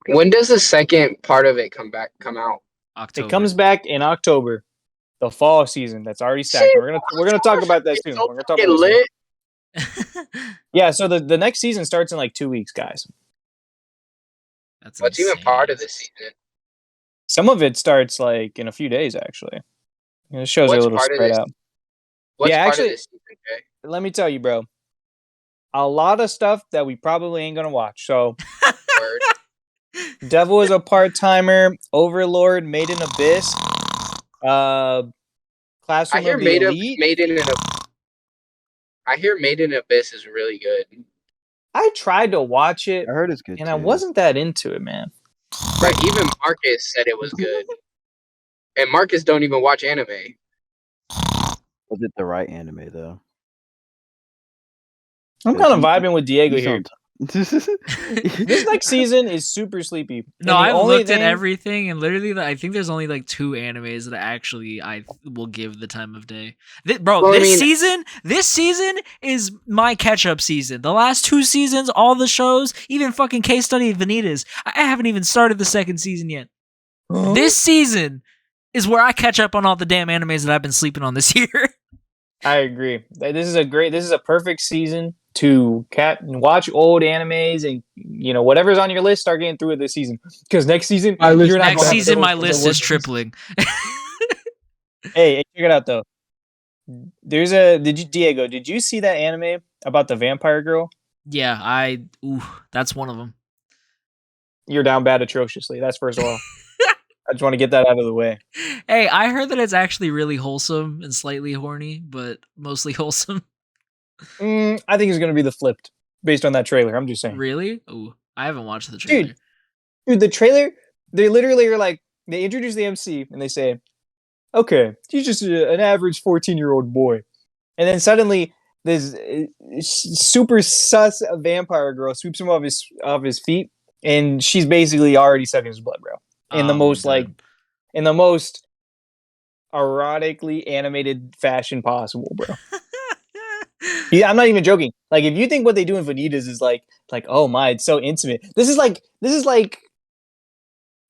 S4: When does the second part of it come out?
S2: October.
S3: It comes back in October, the fall season. That's already stacked. We're gonna talk about that soon.
S4: So
S3: We're gonna talk
S4: fucking
S3: about that soon.
S4: lit.
S3: Yeah. So the next season starts in like 2 weeks, guys.
S2: That's
S4: What's even
S2: insane.
S4: part of this season?
S3: Some of it starts like in a few days, actually. The shows are a
S4: What's
S3: little
S4: part of
S3: spread
S4: this?
S3: out.
S4: What's
S3: Yeah,
S4: part of
S3: actually,
S4: this season, Jay?
S3: let me tell you, bro. A lot of stuff that we probably ain't gonna watch. So,
S4: Word.
S3: Devil is a part timer. Overlord, Made in Abyss.
S4: I
S3: Classroom
S4: hear
S3: of the Elite.
S4: I hear Made in Abyss is really good.
S3: I tried to watch it,
S1: I heard it's good
S3: and
S1: too.
S3: I wasn't that into it, man.
S4: Right, even Marcus said it was good. And Marcus don't even watch anime.
S1: Was it the right anime though?
S3: I'm kind of vibing with Diego
S1: He's
S3: here.
S1: on
S3: This next season is super sleepy.
S2: No,
S3: And the
S2: I've
S3: only
S2: looked at
S3: thing-
S2: everything, and literally, I think there's only like 2 animes that actually I will give the time of day. Bro,
S4: Well, I
S2: this
S4: mean-
S2: season is my catch-up season. The last 2 seasons, all the shows, even fucking Case Study of Vanitas, I haven't even started the second season yet.
S3: Huh?
S2: This season is where I catch up on all the damn animes that I've been sleeping on this year.
S3: I agree. This is a perfect season to watch old animes and whatever's on your list, start getting through it this season. Because next season,
S4: My list-
S3: you're not
S2: Next
S3: gonna have
S2: season,
S3: those
S2: my
S3: for the
S2: list is
S3: worst.
S2: tripling.
S3: Hey, check it out though. Diego, did you see that anime about the vampire girl?
S2: Yeah, that's one of them.
S3: You're down bad atrociously. That's first of all. I just want to get that out of the way.
S2: Hey, I heard that it's actually really wholesome and slightly horny, but mostly wholesome.
S3: I think it's gonna be the flipped based on that trailer. I'm just saying.
S2: Really? Ooh, I haven't watched the trailer.
S3: Dude, the trailer, they literally are like, they introduce the MC and they say, okay, he's just an average 14-year-old boy. And then suddenly, this super sus vampire girl sweeps him off his feet, and she's basically already sucking his blood, bro. In the most erotically animated fashion possible, bro. Yeah, I'm not even joking. Like, if you think what they do in Vanitas is like, oh my, it's so intimate. This is like,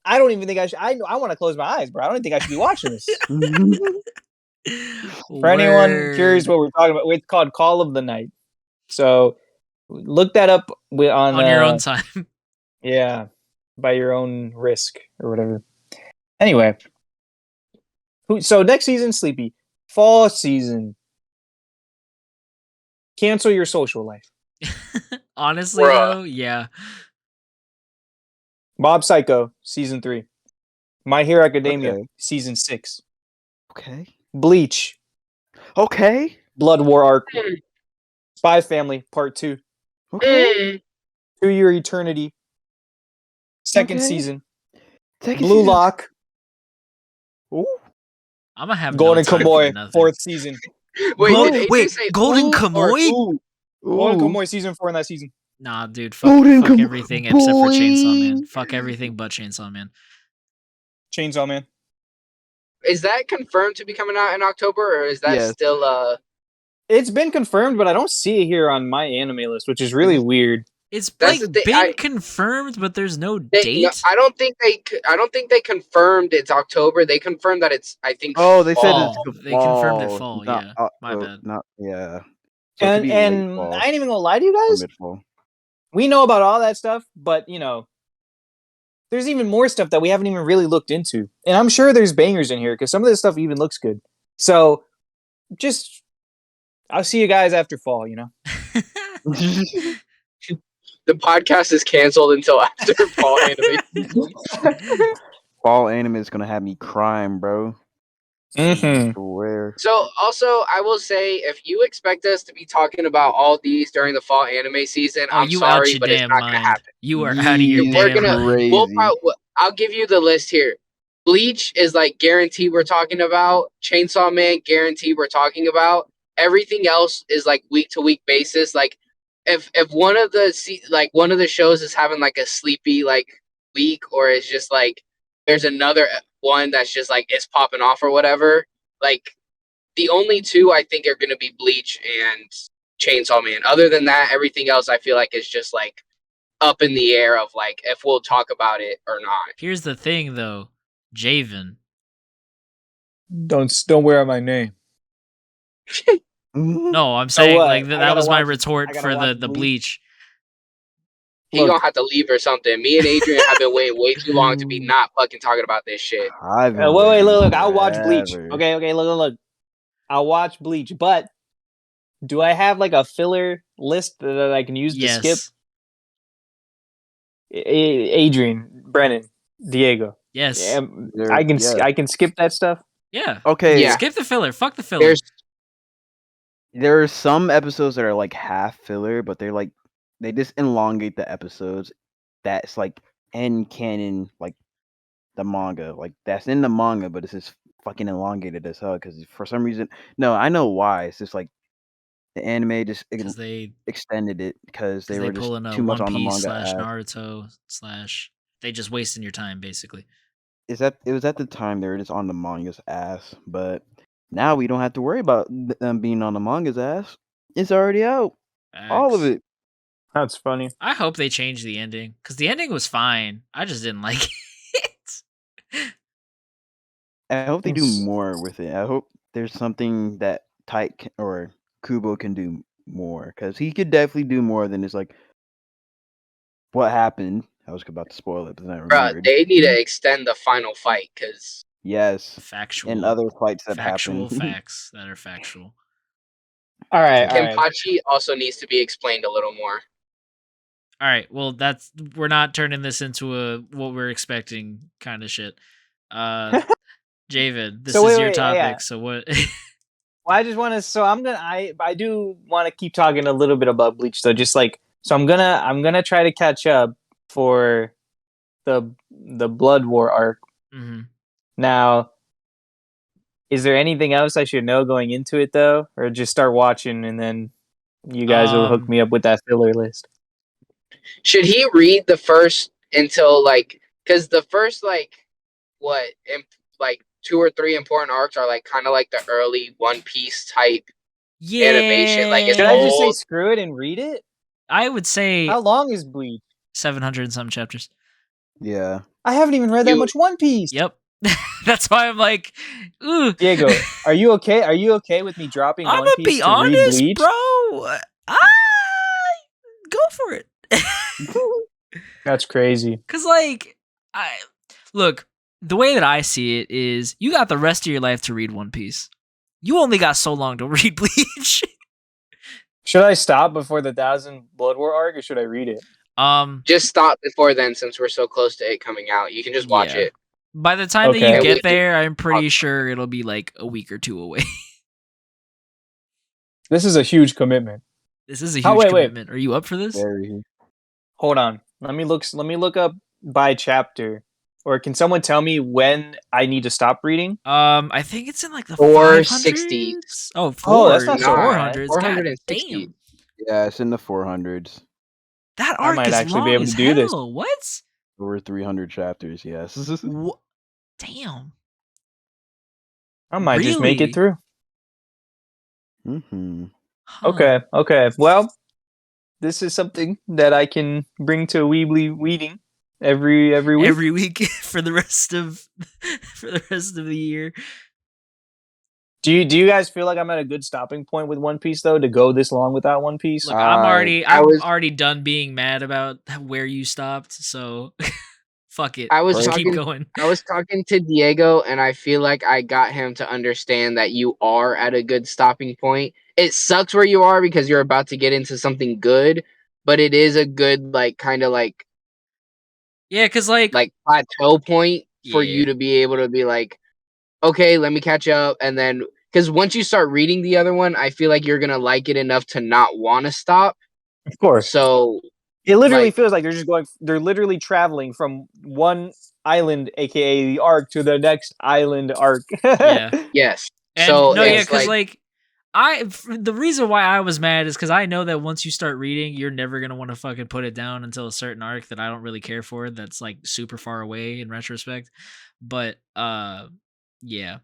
S3: I don't even think I should. I want to close my eyes, bro. I don't think I should be watching this. For anyone curious what we're talking about, it's called Call of the Night. So look that up on
S2: your own time.
S3: Yeah, by your own risk or whatever. Anyway, so next season, Sleepy. Fall season. Cancel your social life.
S2: Honestly,
S4: Bruh.
S2: though, yeah.
S3: Mob Psycho, season 3. My Hero Academia,
S1: Okay.
S3: season 6.
S1: Okay.
S3: Bleach,
S1: Okay.
S3: Blood War arc. Spy Family, part 2.
S1: Okay.
S3: To Your Eternity, second
S1: Okay.
S3: season.
S1: Second
S3: Blue
S1: season.
S3: Lock,
S2: I'm gonna have
S3: Golden
S2: no time
S3: Kamuy,
S2: for nothing.
S3: 4th season.
S4: Wait,
S2: Gol-
S4: did AJ
S2: wait,
S4: say
S2: Golden
S4: Ooh or
S2: Kamuy?
S4: Ooh?
S3: Golden
S1: Ooh.
S3: Kamuy, season 4 in that season.
S2: Nah, dude,
S1: Golden
S2: fuck
S1: Kamuy,
S2: everything except for Chainsaw
S1: boy.
S2: Man. Fuck everything but Chainsaw Man.
S3: Chainsaw Man.
S4: Is that confirmed to be coming out in October, or is that
S1: Yes.
S4: still
S3: It's been confirmed, but I don't see it here on my anime list, which is really weird.
S2: It's
S4: That's
S2: like
S4: the thing,
S2: been confirmed, but there's no date.
S4: No, I don't think they confirmed it's October. They confirmed that it's, I think.
S1: Oh, they said
S2: Fall.
S1: it's
S2: They confirmed it
S1: fall.
S2: fall.
S1: Not,
S2: Yeah, my bad.
S1: Not yeah. So it could
S3: And
S1: be late
S3: and
S1: fall
S3: I ain't even gonna lie to you
S1: or
S3: guys.
S1: mid fall.
S3: We know about all that stuff, but there's even more stuff that we haven't even really looked into. And I'm sure there's bangers in here because some of this stuff even looks good. So I'll see you guys after fall,
S4: The podcast is canceled until after fall anime.
S1: Fall anime is gonna have me crying, bro.
S3: Mm-hmm.
S1: I swear.
S4: So also, I will say, if you expect us to be talking about all these during the fall anime season,
S2: Oh,
S4: I'm
S2: you out
S4: sorry,
S2: your
S4: but it's
S2: damn
S4: not gonna
S2: mind.
S4: happen.
S2: You are out of your
S1: Yeah,
S4: We're
S2: damn
S4: gonna-
S2: mind.
S1: Crazy.
S4: I'll give you the list here. Bleach is like guaranteed we're talking about. Chainsaw Man guaranteed we're talking about. Everything else is like week to week basis. Like if one of the shows is having like a sleepy like week, or it's just like there's another one that's just like it's popping off or whatever. Like the only two I think are gonna be Bleach and Chainsaw Man. Other than that, everything else I feel like is just like up in the air of like if we'll talk about it or not.
S2: Here's the thing, though, Javen.
S3: Don't wear my name.
S2: No, I'm saying
S3: what?
S2: like
S3: I
S2: that
S3: gotta
S2: was my
S3: watch-
S2: retort
S3: I gotta
S2: for
S3: watch
S2: the
S3: Bleach?
S2: Bleach.
S4: He
S3: Look,
S4: gonna have to leave or something. Me and Adrian have been waiting way too long to be not fucking talking about this shit.
S1: I've been
S3: wait,
S1: waiting
S3: look. I'll watch Bleach.
S1: forever.
S3: Okay, look. I'll watch Bleach, but do I have like a filler list that I can use to skip?
S2: Yes.
S3: Adrian, Brennan, Diego.
S2: Yes.
S1: Yeah.
S3: I can skip that stuff.
S2: Yeah.
S1: Okay,
S4: Yeah.
S2: Skip the filler. Fuck the filler.
S1: there are some episodes that are like half filler, but they just elongate the episodes. That's like in canon, like the manga, like that's in the manga, but it's just fucking elongated as hell. Because for some reason, no, I know why. It's just like the anime just
S2: Because they
S1: extended it because they were just
S2: pull in a
S1: too much
S2: One
S1: on the
S2: Piece
S1: manga.
S2: / Naruto / they just wasting your time basically.
S1: It was at the time they were just on the manga's ass, but now we don't have to worry about them being on the manga's ass. It's already out, all of
S2: Facts.
S1: it.
S3: That's funny.
S2: I hope they change the ending because the ending was fine. I just didn't like it.
S1: I hope they do
S3: It's-
S1: more with it. I hope there's something that or Kubo can do more because he could definitely do more than just like what happened. I was about to spoil it, but then I
S4: Bruh,
S1: remembered.
S4: they need to extend the final fight because
S1: Yes,
S2: Factual.
S1: and other fights that
S2: factual
S1: happen.
S2: facts that are factual.
S3: all right.
S4: Kenpachi also needs to be explained a little more.
S2: All right. Well, we're not turning this into a what we're expecting kind of shit. Javid, this
S3: So
S2: is
S3: wait,
S2: your
S3: wait,
S2: topic.
S3: yeah.
S2: So what?
S3: Well, I just want to. So I'm gonna. I do want to keep talking a little bit about Bleach, though. Just like so, I'm gonna try to catch up for the Blood War arc.
S2: Mhm.
S3: Now, is there anything else I should know going into it, though, or just start watching and then you guys will hook me up with that filler list?
S4: Should he read the first until like because the first like what like 2 or 3 important arcs are like kind of like the early One Piece type animation. Like it's
S3: Should I just say
S4: old.
S3: screw it and read it?
S2: I would say
S3: How long is Bleach?
S2: 700 and some chapters.
S1: Yeah,
S3: I haven't even read that much One Piece.
S2: Yep. That's why I'm like, ooh.
S3: Diego, are you okay? Are you okay with me dropping
S2: I'm
S3: One
S2: gonna
S3: Piece
S2: be
S3: to read
S2: honest,
S3: Bleach?
S2: bro. I go for it.
S3: That's crazy.
S2: Cause like I look, the way that I see it is you got the rest of your life to read One Piece. You only got so long to read Bleach.
S3: Should I stop before the 1000 Blood War arc, or should I read it?
S4: Just stop before then, since we're so close to it coming out. You can just watch
S2: Yeah.
S4: it.
S2: By the time that
S3: Okay.
S2: you
S4: And we
S2: get
S4: can
S2: there, I'm pretty
S4: talk
S2: sure it'll be like a week or two away.
S3: This is a huge commitment.
S2: This is a
S3: Oh,
S2: huge
S3: wait.
S2: commitment. Are you up for this?
S1: very.
S3: Hold on. Let me look up by chapter. Or can someone tell me when I need to stop reading?
S2: I think it's in like the
S4: 460s.
S2: 500s. Oh,
S3: Oh, that's not so
S4: Nah,
S3: bad.
S2: 400s. God
S4: 460.
S2: damn.
S1: Yeah, it's in the 400s.
S2: That
S3: I
S2: arc
S3: might
S2: is
S3: actually
S2: long
S3: be able
S2: as
S3: to do
S2: hell.
S3: this.
S2: What?
S1: Over 300 chapters. Yes.
S2: Damn.
S3: I might just make
S2: Really?
S3: it through.
S1: Mm-hmm.
S2: Huh.
S3: Okay. Well, this is something that I can bring to Weebly Weeding every week.
S2: Every week for the rest of the year.
S3: Do you guys feel like I'm at a good stopping point with One Piece though to go this long without One Piece?
S2: Look, I'm
S1: I
S2: already done being mad about where you stopped, so fuck it.
S4: I was
S2: Just keep
S4: talking
S2: going.
S4: I was talking to Diego, and I feel like I got him to understand that you are at a good stopping point. It sucks where you are because you're about to get into something good, but it is a good like kind of like
S2: Yeah, cause like
S4: plateau point for
S2: Yeah.
S4: you to be able to be like, okay, let me catch up, and then because once you start reading the other one, I feel like you're gonna like it enough to not want to stop.
S3: Of course.
S4: So
S3: It literally
S4: like-
S3: feels like they're literally traveling from one island, aka the arc, to the next island arc.
S2: Yeah.
S4: yes,
S2: And
S4: so
S2: no, yeah,
S4: it's
S2: because
S4: like
S2: the reason why I was mad is because I know that once you start reading, you're never gonna want to fucking put it down until a certain arc that I don't really care for. That's like super far away in retrospect. But yeah,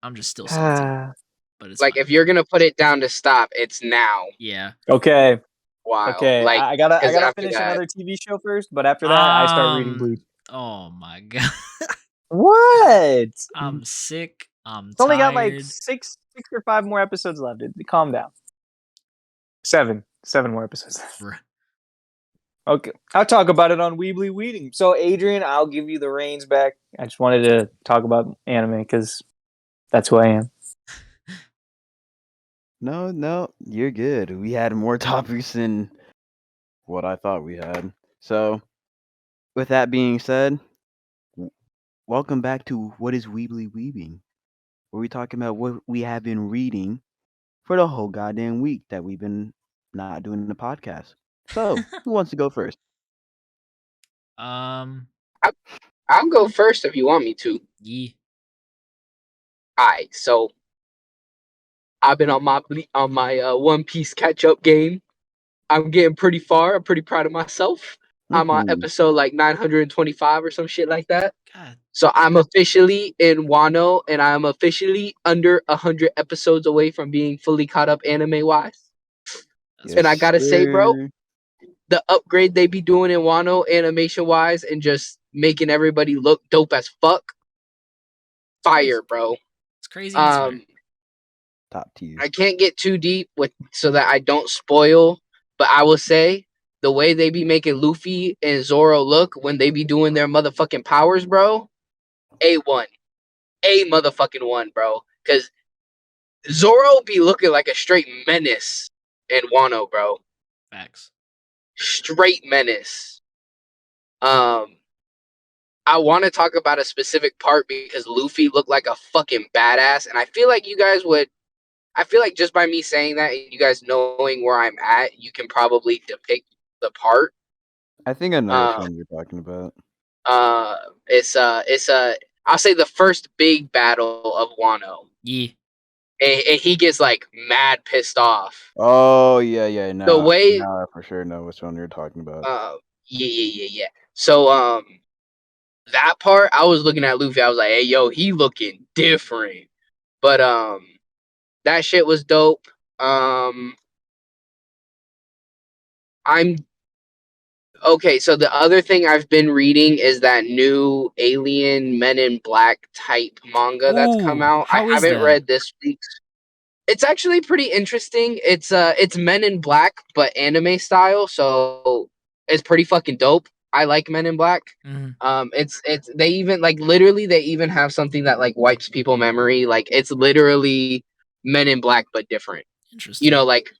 S2: I'm just still salty. But it's
S4: like
S2: fine.
S4: if you're gonna put it down to stop, it's now.
S2: Yeah.
S3: Okay.
S4: Wow.
S3: Okay.
S4: Like
S3: I gotta
S4: 'cause after
S3: finish
S4: that-
S3: another TV show first, but after that I start reading Bleach.
S2: Oh my god.
S3: What?
S2: I'm sick. I'm
S3: It's only
S2: tired.
S3: got like six or 5 more episodes left. Calm down. 7 more episodes.
S2: Bruh.
S3: Okay, I'll talk about it on Weebly Weeding. So, Adrian, I'll give you the reins back. I just wanted to talk about anime because that's who I am.
S1: No, you're good. We had more topics than what I thought we had. So, with that being said, welcome back to What is Weebly Weebing, where we talking about what we have been reading for the whole goddamn week that we've been not doing the podcast. So, who wants to go first?
S4: I'll go first if you want me to.
S2: Yeah.
S4: Alright, so I've been on my One Piece catch up game. I'm getting pretty far. I'm pretty proud of myself. I'm on
S1: Mhm.
S4: episode like 925 or some shit like that.
S2: God.
S4: So I'm officially in Wano, and I'm officially under 100 episodes away from being fully caught up anime wise.
S2: That's
S4: And I
S2: pretty
S4: gotta
S2: good.
S4: say, bro, the upgrade they be doing in Wano animation wise and just making everybody look dope as fuck. Fire, bro.
S2: It's crazy. That's fire.
S1: Top tier.
S4: I can't get too deep with so that I don't spoil, but I will say the way they be making Luffy and Zoro look when they be doing their motherfucking powers, bro. A1. A motherfucking one, bro. Cause Zoro be looking like a straight menace in Wano, bro.
S2: Facts.
S4: Straight menace. I want to talk about a specific part because Luffy looked like a fucking badass, and I feel like you guys would. I feel like just by me saying that, and you guys knowing where I'm at, you can probably depict the part.
S1: I think I know which
S4: Uh,
S1: one you're talking about.
S4: it's I'll say the first big battle of Wano,
S2: Yeah.
S4: and he gets like mad pissed off.
S1: Oh yeah.
S4: The
S1: Now
S4: way,
S1: I for sure know which one you're talking about.
S4: yeah. So that part, I was looking at Luffy. I was like, hey, yo, he looking different. But that shit was dope. I'm okay. So the other thing I've been reading is that new Alien Men in Black type manga that's come
S2: Ooh,
S4: out. I
S2: how is
S4: haven't
S2: that?
S4: read this week's. It's actually pretty interesting. It's Men in Black but anime style, so it's pretty fucking dope. I like Men in Black.
S2: Mhm.
S4: It's they even like literally they even have something that like wipes people memory. Like it's literally Men in Black but different. You
S2: Interesting.
S4: know, like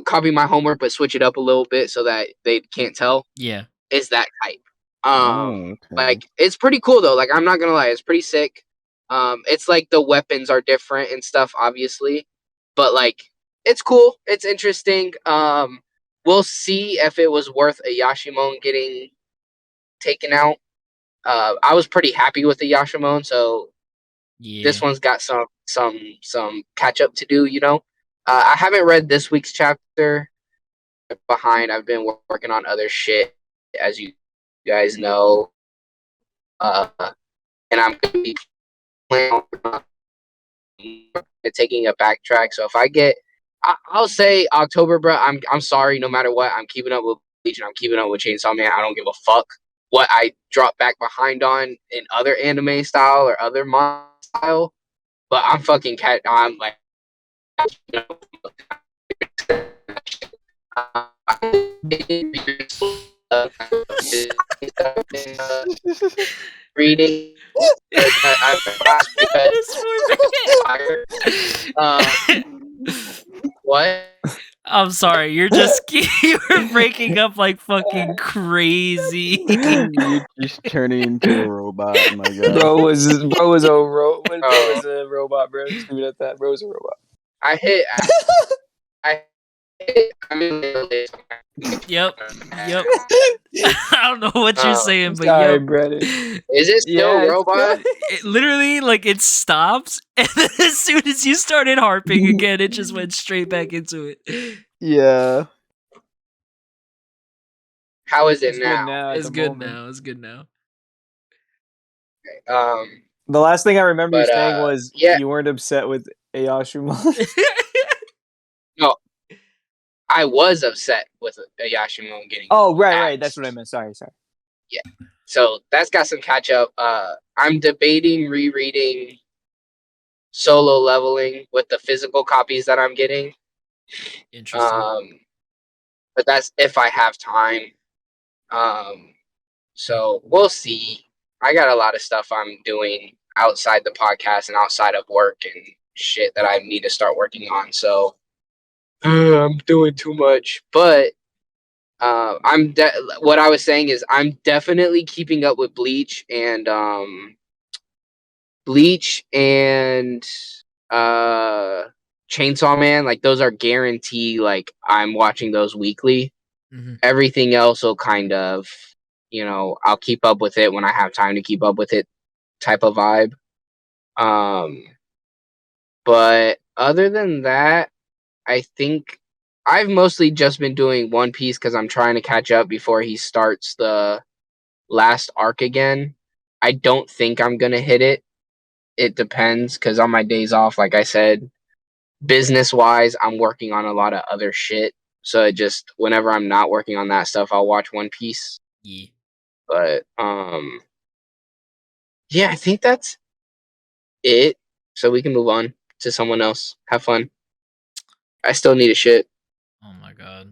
S4: copy my homework but switch it up a little bit so that they can't tell.
S2: Yeah.
S4: Is that type.
S1: Oh, okay.
S4: Like it's pretty cool though. Like I'm not gonna lie, it's pretty sick. It's like the weapons are different and stuff, obviously, but like it's cool. It's interesting. We'll see if it was worth a Yashimon getting taken out. I was pretty happy with the Yashimon, so
S2: Yeah.
S4: this one's got some catch up to do. I haven't read this week's chapter. Behind, I've been working on other shit, as you guys know, uh, and I'm gonna be planning on taking a backtrack. So if I get, I'll say October, bro. I'm sorry. No matter what, I'm keeping up with Bleach and I'm keeping up with Chainsaw Man. I don't give a fuck what I drop back behind on in other anime style or other manga style. But I'm fucking cat. I'm like, you know, reading. I passed
S2: This
S4: because what?
S2: I'm sorry. You're just you were breaking up like fucking crazy.
S1: You're just turning into a robot, my god.
S3: Bro was a robot, bro. Just leave it at that. Bro was a robot.
S4: I hit. I'm in the
S2: Yep. I don't know what you're saying, but
S3: Sorry,
S2: yep.
S3: brother.
S4: Is it still
S3: Yeah,
S4: robot?
S2: It literally like it stops, and then as soon as you started harping again, it just went straight back into it.
S1: Yeah.
S4: How is it
S3: It's good
S4: now?
S3: now. At
S2: It's
S3: the
S2: good
S3: moment.
S2: now. It's good now.
S3: The last thing I remember you
S4: But,
S3: saying was
S4: yeah.
S3: you weren't upset with Ayashimon.
S4: No, I was upset with Yashimon getting.
S3: Oh, right.
S4: axed.
S3: That's what I meant. Sorry.
S4: Yeah. So that's got some catch up. I'm debating rereading Solo Leveling with the physical copies that I'm getting.
S2: Interesting.
S4: But that's if I have time. So we'll see. I got a lot of stuff I'm doing outside the podcast and outside of work and shit that I need to start working on. So I'm doing too much, but what I was saying is I'm definitely keeping up with Bleach and Chainsaw Man. Like those are guarantee. Like I'm watching those weekly.
S2: Mhm.
S4: Everything else will kind of, I'll keep up with it when I have time to keep up with it, type of vibe. But other than that, I think I've mostly just been doing One Piece because I'm trying to catch up before he starts the last arc again. I don't think I'm gonna hit it. It depends because on my days off, like I said, business wise, I'm working on a lot of other shit. So it just whenever I'm not working on that stuff, I'll watch One Piece.
S2: Yeah.
S4: But yeah, I think that's it. So we can move on to someone else. Have fun. I still need a shit.
S2: Oh my god.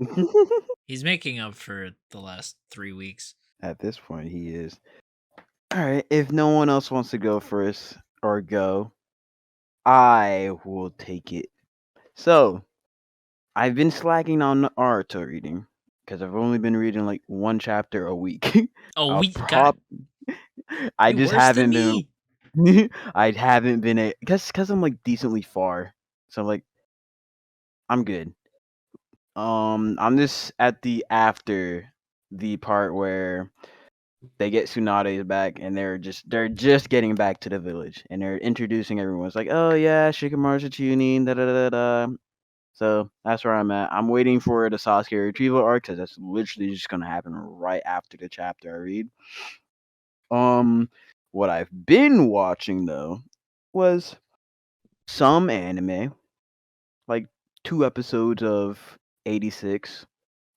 S2: He's making up for the last 3 weeks.
S1: At this point, he is. All right. If no one else wants to go first or go, I will take it. So, I've been slacking on Naruto reading because I've only been reading like one chapter a week.
S2: Oh,
S1: I'll
S2: we got
S1: I
S2: you
S1: just
S2: worse than
S1: haven't been.
S2: me.
S1: I haven't been a because I'm like decently far, so like I'm good. I'm just at the after the part where they get Tsunade back and they're just getting back to the village and they're introducing everyone. It's like, oh yeah, Shikamaru's a tuning, da da da da. So that's where I'm at. I'm waiting for the Sasuke retrieval arc because that's literally just gonna happen right after the chapter I read. What I've been watching though was some anime, like 2 episodes of 86.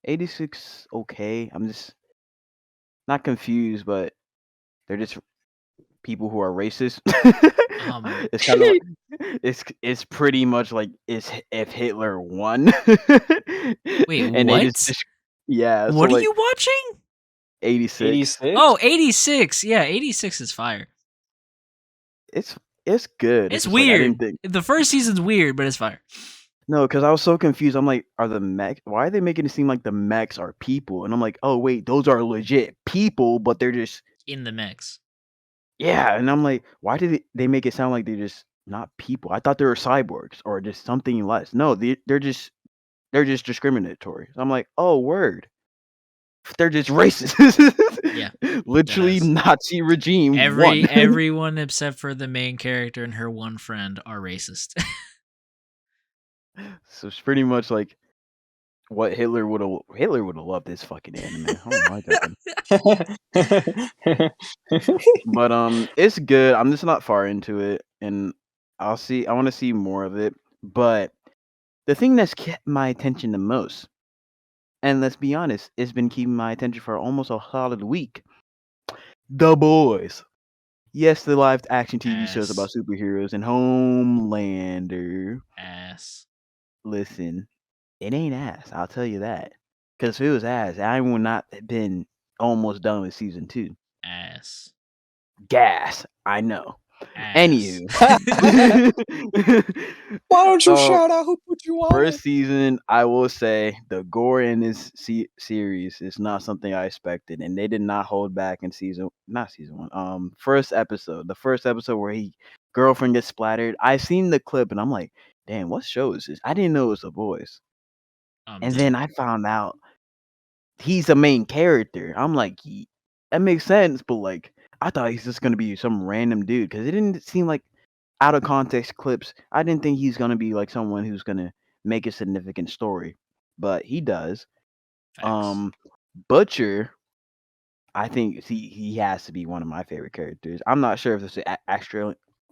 S1: 86, okay. I'm just not confused, but they're just people who are racist.
S2: Um,
S1: It's kind of like it's pretty much like if Hitler won,
S2: Wait,
S1: and they
S2: what?
S1: yeah. So
S2: What are
S1: like
S2: you watching?
S1: 86,
S3: 86?
S2: Oh, 86. Yeah, 86 is fire.
S1: it's good. It's
S2: It's
S1: just like I didn't
S2: weird.
S1: think.
S2: The first season's weird, but it's fire.
S1: No, because I was so confused. I'm like, are the mech? Why are they making it seem like the mechs are people? And I'm like, oh wait, those are legit people, but they're just
S2: In the mix.
S1: yeah. And I'm like, why did they make it sound like they're just not people? I thought they were cyborgs or just something less. No, they're just discriminatory. So I'm like, oh word, they're just racist.
S2: Yeah,
S1: Literally
S2: deadass.
S1: Nazi regime won.
S2: Everyone except for the main character and her one friend are racist.
S1: So it's pretty much like what Hitler would have loved this fucking anime. Oh my god. But it's good. I'm just not far into it, and I want to see more of it. But the thing that's kept my attention the most, and let's be honest, it's been keeping my attention for almost a solid week. The Boys. Yes, the live action TV shows about
S2: Ass.
S1: superheroes and Homelander.
S2: Ass.
S1: Listen, it ain't ass. I'll tell you that. Because if it was ass, I would not have been almost done with season 2.
S2: Ass.
S1: Gas. I know.
S2: Ass.
S1: Anywho,
S3: Why don't you
S1: uh,
S3: shout out who put you on
S1: first
S3: it?
S1: season, I will say the gore in this series is not something I expected, and they did not hold back in not season 1. First episode, the first episode where he girlfriend gets splattered. I seen the clip, and I'm like, damn, what show is this? I didn't know it was The Boys,
S2: I'm
S1: and
S2: dead.
S1: then I found out he's the main character. I'm like, that makes sense, but like, I thought he's just gonna be some random dude because it didn't seem like out of context clips. I didn't think he's gonna be like someone who's gonna make a significant story, but he does.
S2: Facts.
S1: Butcher, I think he has to be one of my favorite characters. I'm not sure if it's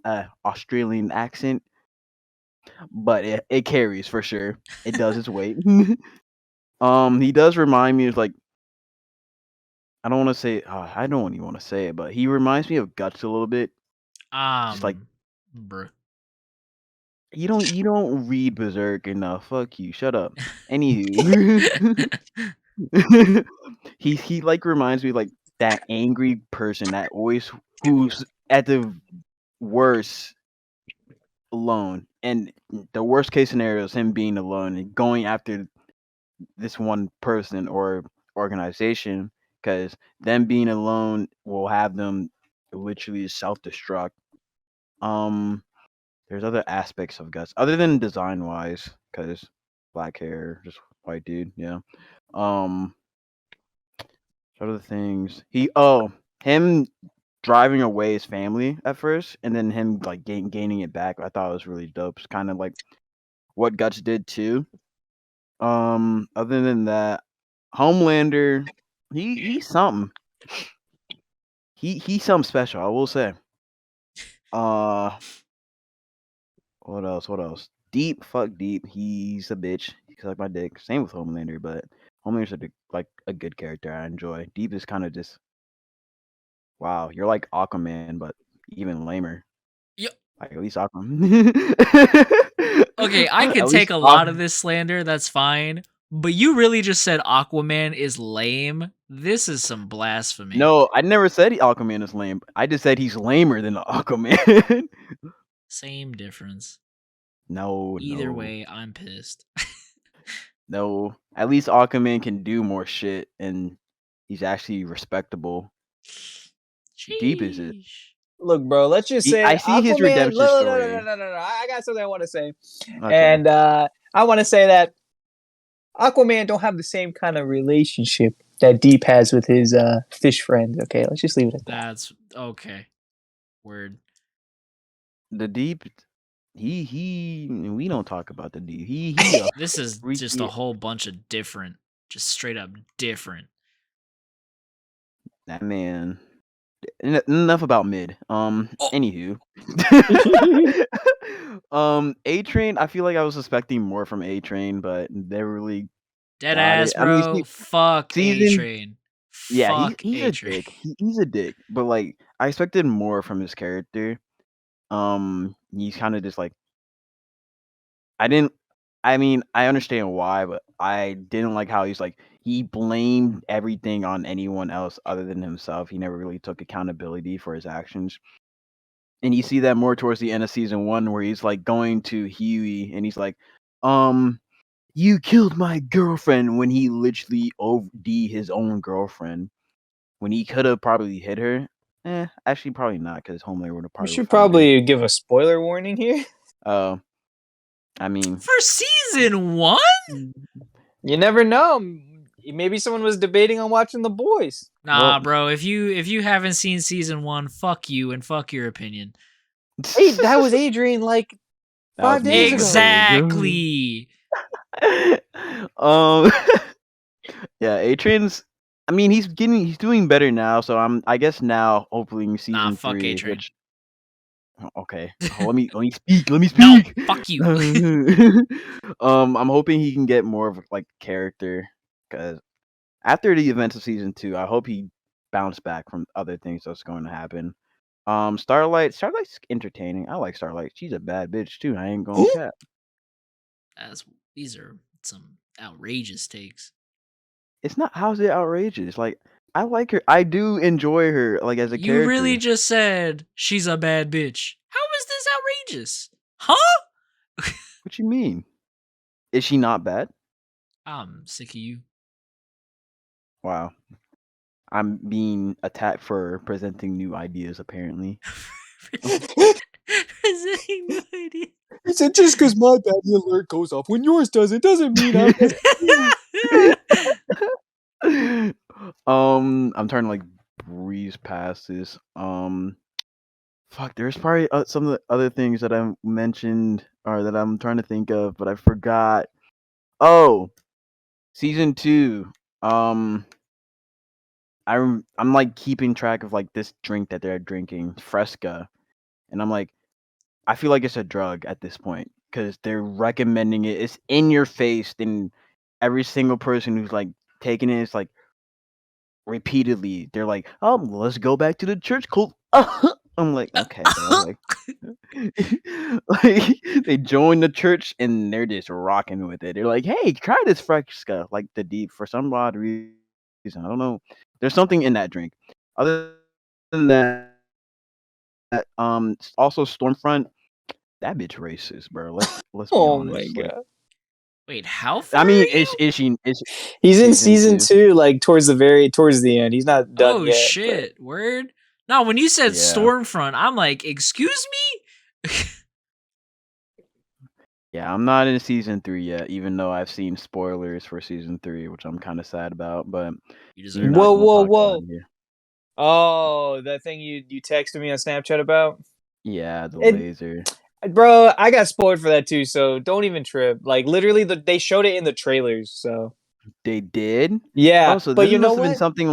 S1: an Australian accent, but it carries for sure. It does its weight. He does remind me of like I don't want to say I don't even want to say it, but he reminds me of Guts a little bit. Just like
S2: Bruh.
S1: you don't read Berserk enough. Fuck you. Shut up. Anywho, he like reminds me like that angry person that always who's at the worst alone, and the worst case scenario is him being alone and going after this one person or organization, because them being alone will have them literally self destruct. Um, there's other aspects of Gus other than design wise, because black hair, just white dude, yeah. Um, what other things? Him driving away his family at first, and then him like gaining it back. I thought it was really dope. It's kind of like what Guts did too. Other than that, Homelander, he's something. He's something special. I will say. Uh, what else? What else? Deep, fuck Deep. He's a bitch. He sucked my dick. Same with Homelander, but Homelander's like a good character. I enjoy. Deep is kind of just wow. You're like Aquaman, but even lamer.
S2: Yo-
S1: Like at least Aquaman.
S2: Okay, I could
S1: At
S2: take
S1: least
S2: a lot of this slander. That's fine. But you really just said Aquaman is lame. This is some blasphemy.
S1: No, I never said Aquaman is lame. I just said he's lamer than Aquaman.
S2: Same difference.
S1: No,
S2: Either
S1: no,
S2: way, I'm pissed.
S1: no. At least Aquaman can do more shit, and he's actually respectable. Deep is it?
S2: Sheesh.
S3: Look, bro, let's just say
S1: I see his
S3: Aquaman.
S1: redemption
S3: No, no, no, no,
S1: story.
S3: no, no, no. I got something I want to say,
S1: Okay.
S3: and I want to say that Aquaman don't have the same kind of relationship that Deep has with his fish friend. Okay, let's just leave it at that.
S2: That's okay. Word.
S1: The Deep, he. We don't talk about the Deep. He.
S2: This is just a whole bunch of different, just straight up different.
S1: That man. Enough about mid. Anywho. A Train. I feel like I was expecting more from A Train, but they really
S2: Dead
S1: got
S2: ass,
S1: it. I mean,
S2: bro. Fuck A
S1: season.
S2: Train.
S1: Yeah,
S2: Fuck
S1: he's
S2: A
S1: a
S2: Train.
S1: dick. He's a dick. But like, I expected more from his character. He's kind of just like I didn't. I mean, I understand why, but I didn't like how he's like he blamed everything on anyone else other than himself. He never really took accountability for his actions. And you see that more towards the end of season 1 where he's like going to Huey and he's like, you killed my girlfriend when he literally OD his own girlfriend. When he could have probably hit her. Actually probably not, because Homelander would have
S3: We
S1: probably
S3: should
S1: found her.
S3: probably give a spoiler warning here.
S1: I mean,
S2: For season 1?
S3: You never know. Maybe someone was debating on watching The Boys.
S2: Nah,
S1: well,
S2: bro. If you haven't seen season 1, fuck you and fuck your opinion.
S3: Hey, that was Adrian like
S1: That was
S3: 5
S1: me
S3: days
S1: a
S3: ago.
S1: couple
S2: Exactly.
S1: days yeah, A-Train's. I mean, he's doing better now. So I guess now, hopefully in season
S2: Nah, fuck
S1: 3,
S2: A-Train.
S1: which okay, let me speak. Let me
S2: No,
S1: speak.
S2: fuck you.
S1: I'm hoping he can get more of like character, because after the events of season 2, I hope he bounced back from other things that's going to happen. Starlight's entertaining. I like Starlight. She's a bad bitch too. I ain't gonna cap.
S2: These are some outrageous takes.
S1: It's not. How's it outrageous? Like, I like her. I do enjoy her. Like as a
S2: You
S1: character.
S2: really just said she's a bad bitch. How is this outrageous? Huh?
S1: What you mean? Is she not bad?
S2: I'm sick of you.
S1: Wow. I'm being attacked for presenting new ideas. Apparently.
S2: Presenting new idea.
S3: He said, just because my baddy alert goes off when yours doesn't mean I'm
S1: I'm trying to like breeze past this. Fuck. There's probably some of the other things that I mentioned or that I'm trying to think of, but I forgot. Oh, season 2. I'm like keeping track of like this drink that they're drinking, Fresca, and I'm like, I feel like it's a drug at this point because they're recommending it. It's in your face, and every single person who's like taking it is like repeatedly. They're like, let's go back to the church cult. I'm like, okay, bro. Like, like they join the church and they're just rocking with it. They're like, hey, try this Fresca, like the Deep for some odd reason. I don't know. There's something in that drink. Other than that, also Stormfront. That bitch racist, bro. Let's be
S3: Oh my
S1: honest. Like,
S3: god.
S2: Wait, how far
S1: I
S2: are
S1: mean,
S2: you?
S1: is
S3: He's in
S1: season
S3: season
S1: 2?
S3: 2, like towards the end. He's not done
S2: Oh
S3: yet. But
S2: shit! Word. No, when you said
S1: Yeah,
S2: Stormfront, I'm like, excuse me.
S1: yeah. I'm not in season 3 yet, even though I've seen spoilers for season 3, which I'm kind of sad about. But
S2: You
S1: we're
S2: deserve it.
S1: not
S3: whoa,
S1: gonna
S3: whoa,
S1: talk about
S3: whoa.
S1: it here.
S3: Oh, that thing you texted me on Snapchat about?
S1: Yeah, the
S3: It
S1: laser.
S3: Bro, I got spoiled for that too, so don't even trip. Like literally they showed it in the trailers, so
S1: They did.
S3: yeah.
S1: Oh, so
S3: But
S1: this
S3: you know
S1: must have been
S3: what?
S1: something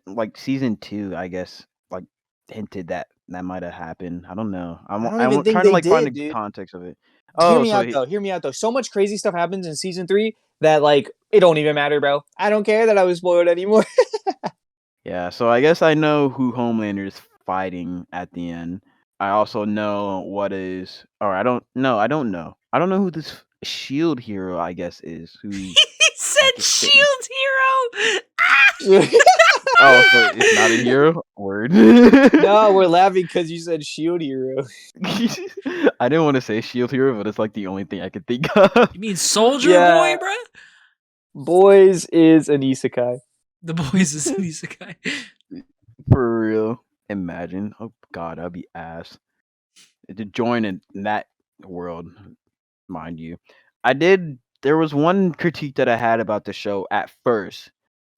S1: like season 2, I guess. Like hinted that might have happened. I don't know.
S3: I don't even
S1: I'm
S3: think
S1: trying to
S3: they
S1: like find
S3: did,
S1: the
S3: dude.
S1: context of it.
S3: Hear
S1: Oh,
S3: me
S1: so
S3: out though. Hear me out though. So much crazy stuff happens in season 3 that like it don't even matter, bro. I don't care that I was spoiled anymore.
S1: yeah. So I guess I know who Homelander is fighting at the end. I also know what is, or I don't know. I don't know. I don't know who this Shield hero I guess is. Who
S2: He
S1: I
S2: said
S1: guess fit.
S2: shield hero.
S1: Oh, so it's not a hero. Word.
S3: No, we're laughing because you said shield hero.
S1: I didn't want to say Shield hero, but it's like the only thing I could think of.
S2: You mean soldier boy,
S3: Yeah,
S2: bruh?
S3: boys is an isekai.
S2: The boys is an isekai.
S1: For real. Imagine. Oh God, I'd be ass to join in that world, mind you. I did. There was one critique that I had about the show at first,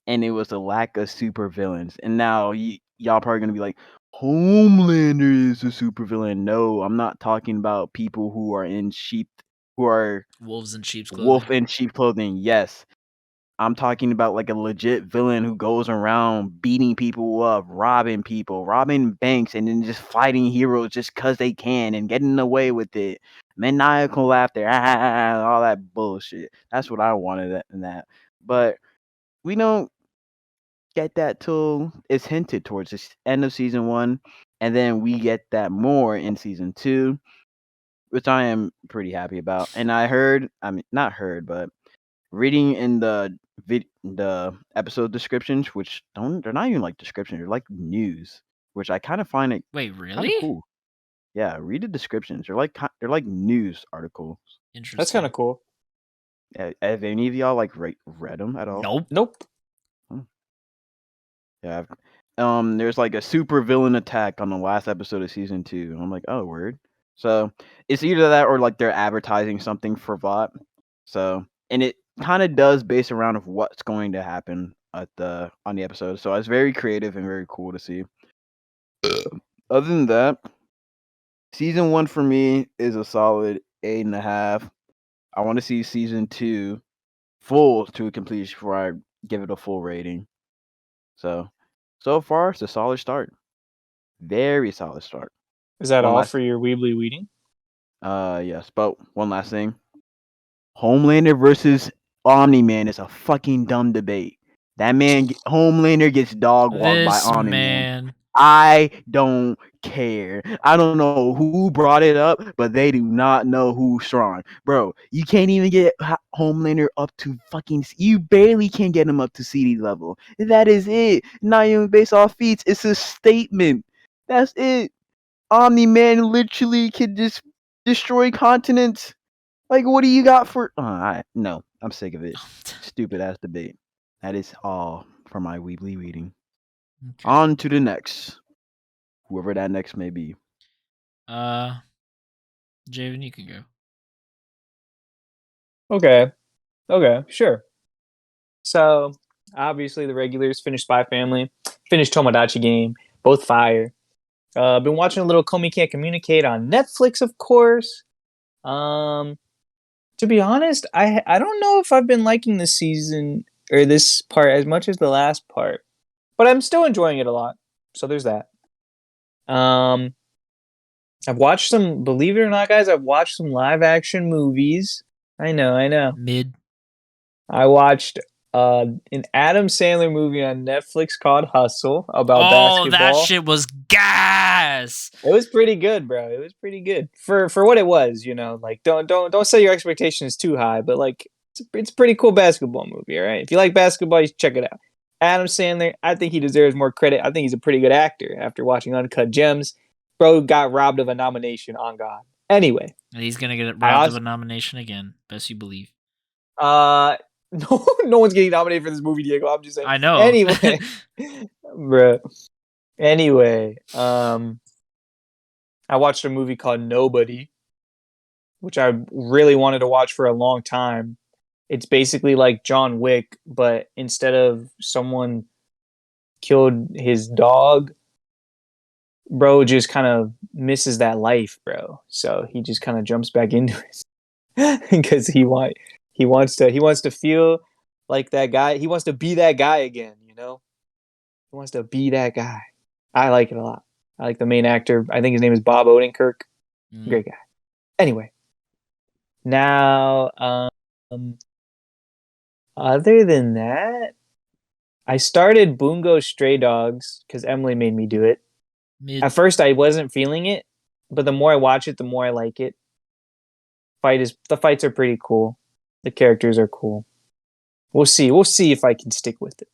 S1: and it was the lack of supervillains. And now y'all probably gonna be like, Homelander is a supervillain. No, I'm not talking about people who are who are
S2: Wolves in sheep's
S1: wolf
S2: clothing.
S1: in sheep clothing. Yes, I'm talking about like a legit villain who goes around beating people up, robbing people, robbing banks, and then just fighting heroes just cause they can and getting away with it. Maniacal laughter, all that bullshit. That's what I wanted in that. But we don't get that till it's hinted towards the end of season 1, and then we get that more in season 2, which I am pretty happy about. And I mean, not heard, but reading in the episode descriptions, which they're not even like descriptions, they're like news, which I kind of find it
S2: Wait,
S1: kind of
S2: really?
S1: cool. Yeah, read the descriptions. They're like news articles.
S3: That's kind
S2: Interesting.
S3: of cool.
S1: Have any of y'all like read them at all?
S2: Nope.
S3: Nope.
S1: Yeah. There's like a super villain attack on the last episode of season 2. And I'm like, oh, word. So it's either that or like they're advertising something for VOT. So, and it kind of does base around of what's going to happen on the episode. So it's very creative and very cool to see. Other than that, season 1 for me is a solid 8.5. I want to see season 2 full to completion before I give it a full rating. So far, it's a solid start. Very solid start.
S3: Is that
S1: One
S3: all
S1: last,
S3: for your Weebly Weeding?
S1: yes, but one last thing. Homelander versus Omni Man is a fucking dumb debate. That man, Homelander gets dog walked by
S2: This
S1: Omni Man.
S2: man.
S1: I don't care. I don't know who brought it up, but they do not know who's strong. Bro, you can't even get Homelander up to fucking. You barely can get him up to CD level. That is it. Not even based off feats. It's a statement. That's it. Omni Man literally can just destroy continents. Like, what do you got for? No, I'm sick of it. Stupid ass debate. That is all for my weebly reading.
S2: Okay.
S1: On to the next, whoever that next may be.
S2: Javen, you can go.
S3: Okay, sure. So obviously the regulars finished Spy Family, finished Tomodachi Game, both fire. Been watching a little Komi Can't Communicate on Netflix, of course. To be honest, I don't know if I've been liking this season or this part as much as the last part, but I'm still enjoying it a lot. So there's that. I've watched some, believe it or not, guys, I've watched some live action movies. I know.
S2: Mid.
S3: I watched an Adam Sandler movie on Netflix called Hustle about
S2: Oh, that
S3: basketball.
S2: shit was gas.
S3: It was pretty good, bro. It was pretty good for what it was. You know, like don't set your expectations too high, but like it's a pretty cool basketball movie. All right, if you like basketball, you should check it out. Adam Sandler, I think he deserves more credit. I think he's a pretty good actor. After watching Uncut Gems, bro got robbed of a nomination. On God. Anyway,
S2: And he's gonna get
S3: I
S2: robbed of
S3: also,
S2: a nomination again. Best you believe.
S3: no one's getting nominated for this movie, Diego. I'm just saying.
S2: I know.
S3: Anyway, bro. Anyway, I watched a movie called Nobody, which I really wanted to watch for a long time. It's basically like John Wick, but instead of someone killed his dog, bro just kind of misses that life, bro. So he just kind of jumps back into it because he wants to feel like that guy. He wants to be that guy again, you know? He wants to be that guy. I like it a lot. I like the main actor. I think his name is Bob Odenkirk.
S2: Mm.
S3: Great guy. Anyway, now other than that, I started Bungo Stray Dogs because Emily made me do it.
S2: Mid.
S3: At first, I wasn't feeling it, but the more I watch it, the more I like it. The fights are pretty cool. The characters are cool. We'll see. We'll see if I can stick with it.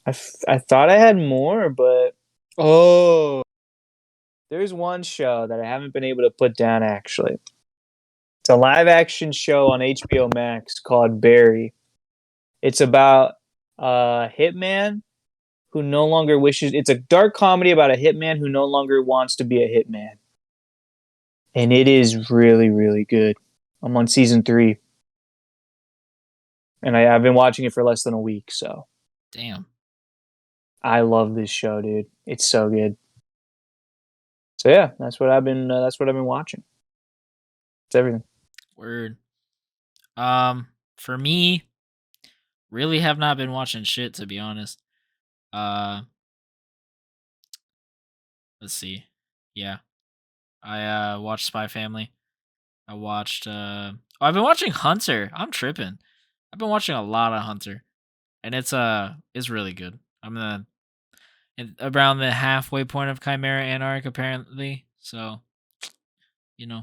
S3: I thought I had more, but there's one show that I haven't been able to put down. Actually, it's a live action show on HBO Max called Barry. It's about a hitman who no longer wishes. It's a dark comedy about a hitman who no longer wants to be a hitman. And it is really, really good. I'm on season 3. And I've been watching it for less than a week, so
S2: Damn.
S3: I love this show, dude. It's so good. So yeah, that's what I've been watching. It's everything.
S2: Word. For me, really have not been watching shit, to be honest. Let's see. Yeah. I watched Spy Family. I watched I've been watching Hunter. I'm tripping. I've been watching a lot of Hunter. And it's really good. I'm around the halfway point of Chimera Anarch apparently. So,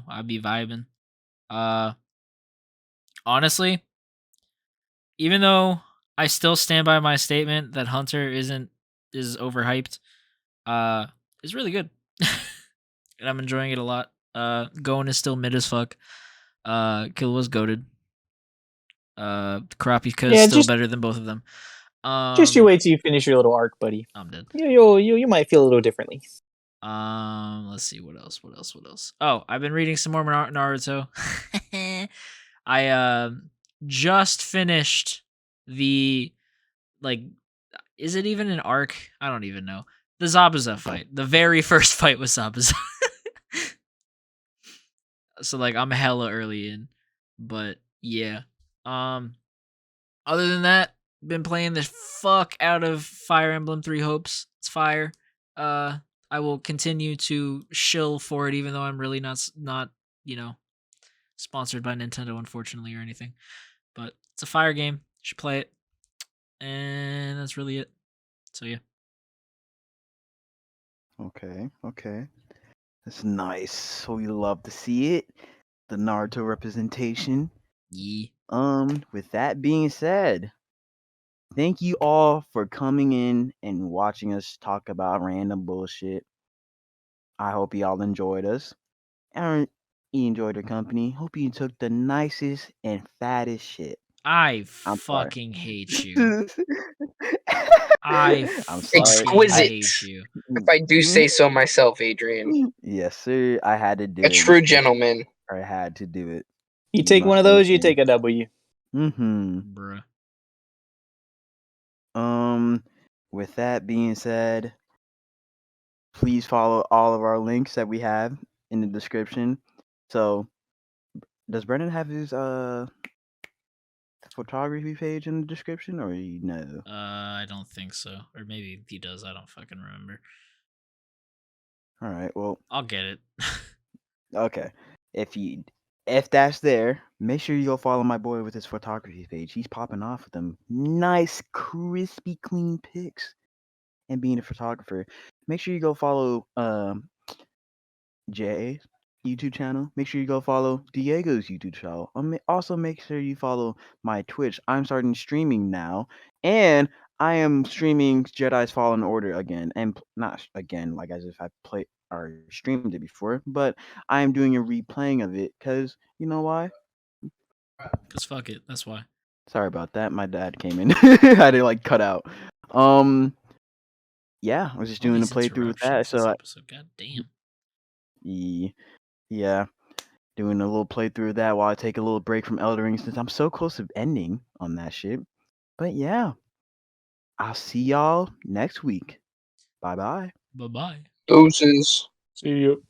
S2: I'll be vibing. Honestly, even though I still stand by my statement that Hunter is overhyped, it's really good. And I'm enjoying it a lot. Gon is still mid as fuck. Kill was goated. Kurapika is still better than both of them.
S3: Just you wait till you finish your little arc, buddy.
S2: I'm dead.
S3: You might feel a little differently.
S2: Let's see what else. Oh, I've been reading some more Naruto. I just finished the is it even an arc? I don't even know. The Zabuza fight. The very first fight was Zabuza. So I'm hella early in. But yeah. Other than that, been playing the fuck out of Fire Emblem 3 Hopes. It's fire. I will continue to shill for it, even though I'm really not sponsored by Nintendo, unfortunately, or anything. But it's a fire game. You should play it. And that's really it. So yeah.
S1: Okay. That's nice. So we love to see it. The Naruto representation.
S2: Yeah.
S1: With that being said, thank you all for coming in and watching us talk about random bullshit. I hope y'all enjoyed us. And you enjoyed our company. Hope you took the nicest and fattest shit.
S2: I
S1: I'm sorry.
S2: fucking hate you. I
S1: I'm sorry.
S4: Exquisite.
S2: hate you.
S4: If I do say so myself, Adrian.
S1: Yes, sir. I had to do
S4: A
S1: it.
S4: true gentleman.
S1: I had to do it.
S3: You take one of those, you take a W.
S2: Bruh.
S1: With that being said, please follow all of our links that we have in the description. So, does Brendan have his photography page in the description, or no?
S2: I don't think so. Or maybe he does. I don't fucking remember.
S1: All right. Well,
S2: I'll get it.
S1: okay. If that's there, make sure you go follow my boy with his photography page. He's popping off with them nice, crispy, clean pics. And being a photographer, make sure you go follow Jay YouTube channel. Make sure you go follow Diego's YouTube channel. Also, make sure you follow my Twitch. I'm starting streaming now, and I am streaming Jedi's Fallen Order again, and not again like as if I played or streamed it before, but I am doing a replaying of it because you know why?
S2: Cause fuck it, that's why.
S1: Sorry about that. My dad came in. I had to like cut out. Yeah, I was just
S2: All
S1: doing a
S2: these
S1: playthrough with that.
S2: interruptions this
S1: So
S2: episode. God damn.
S1: yeah, doing a little playthrough of that while I take a little break from Eldering since I'm so close to ending on that shit. But yeah, I'll see y'all next week. Bye bye.
S2: Bye bye.
S4: Doses.
S3: See you.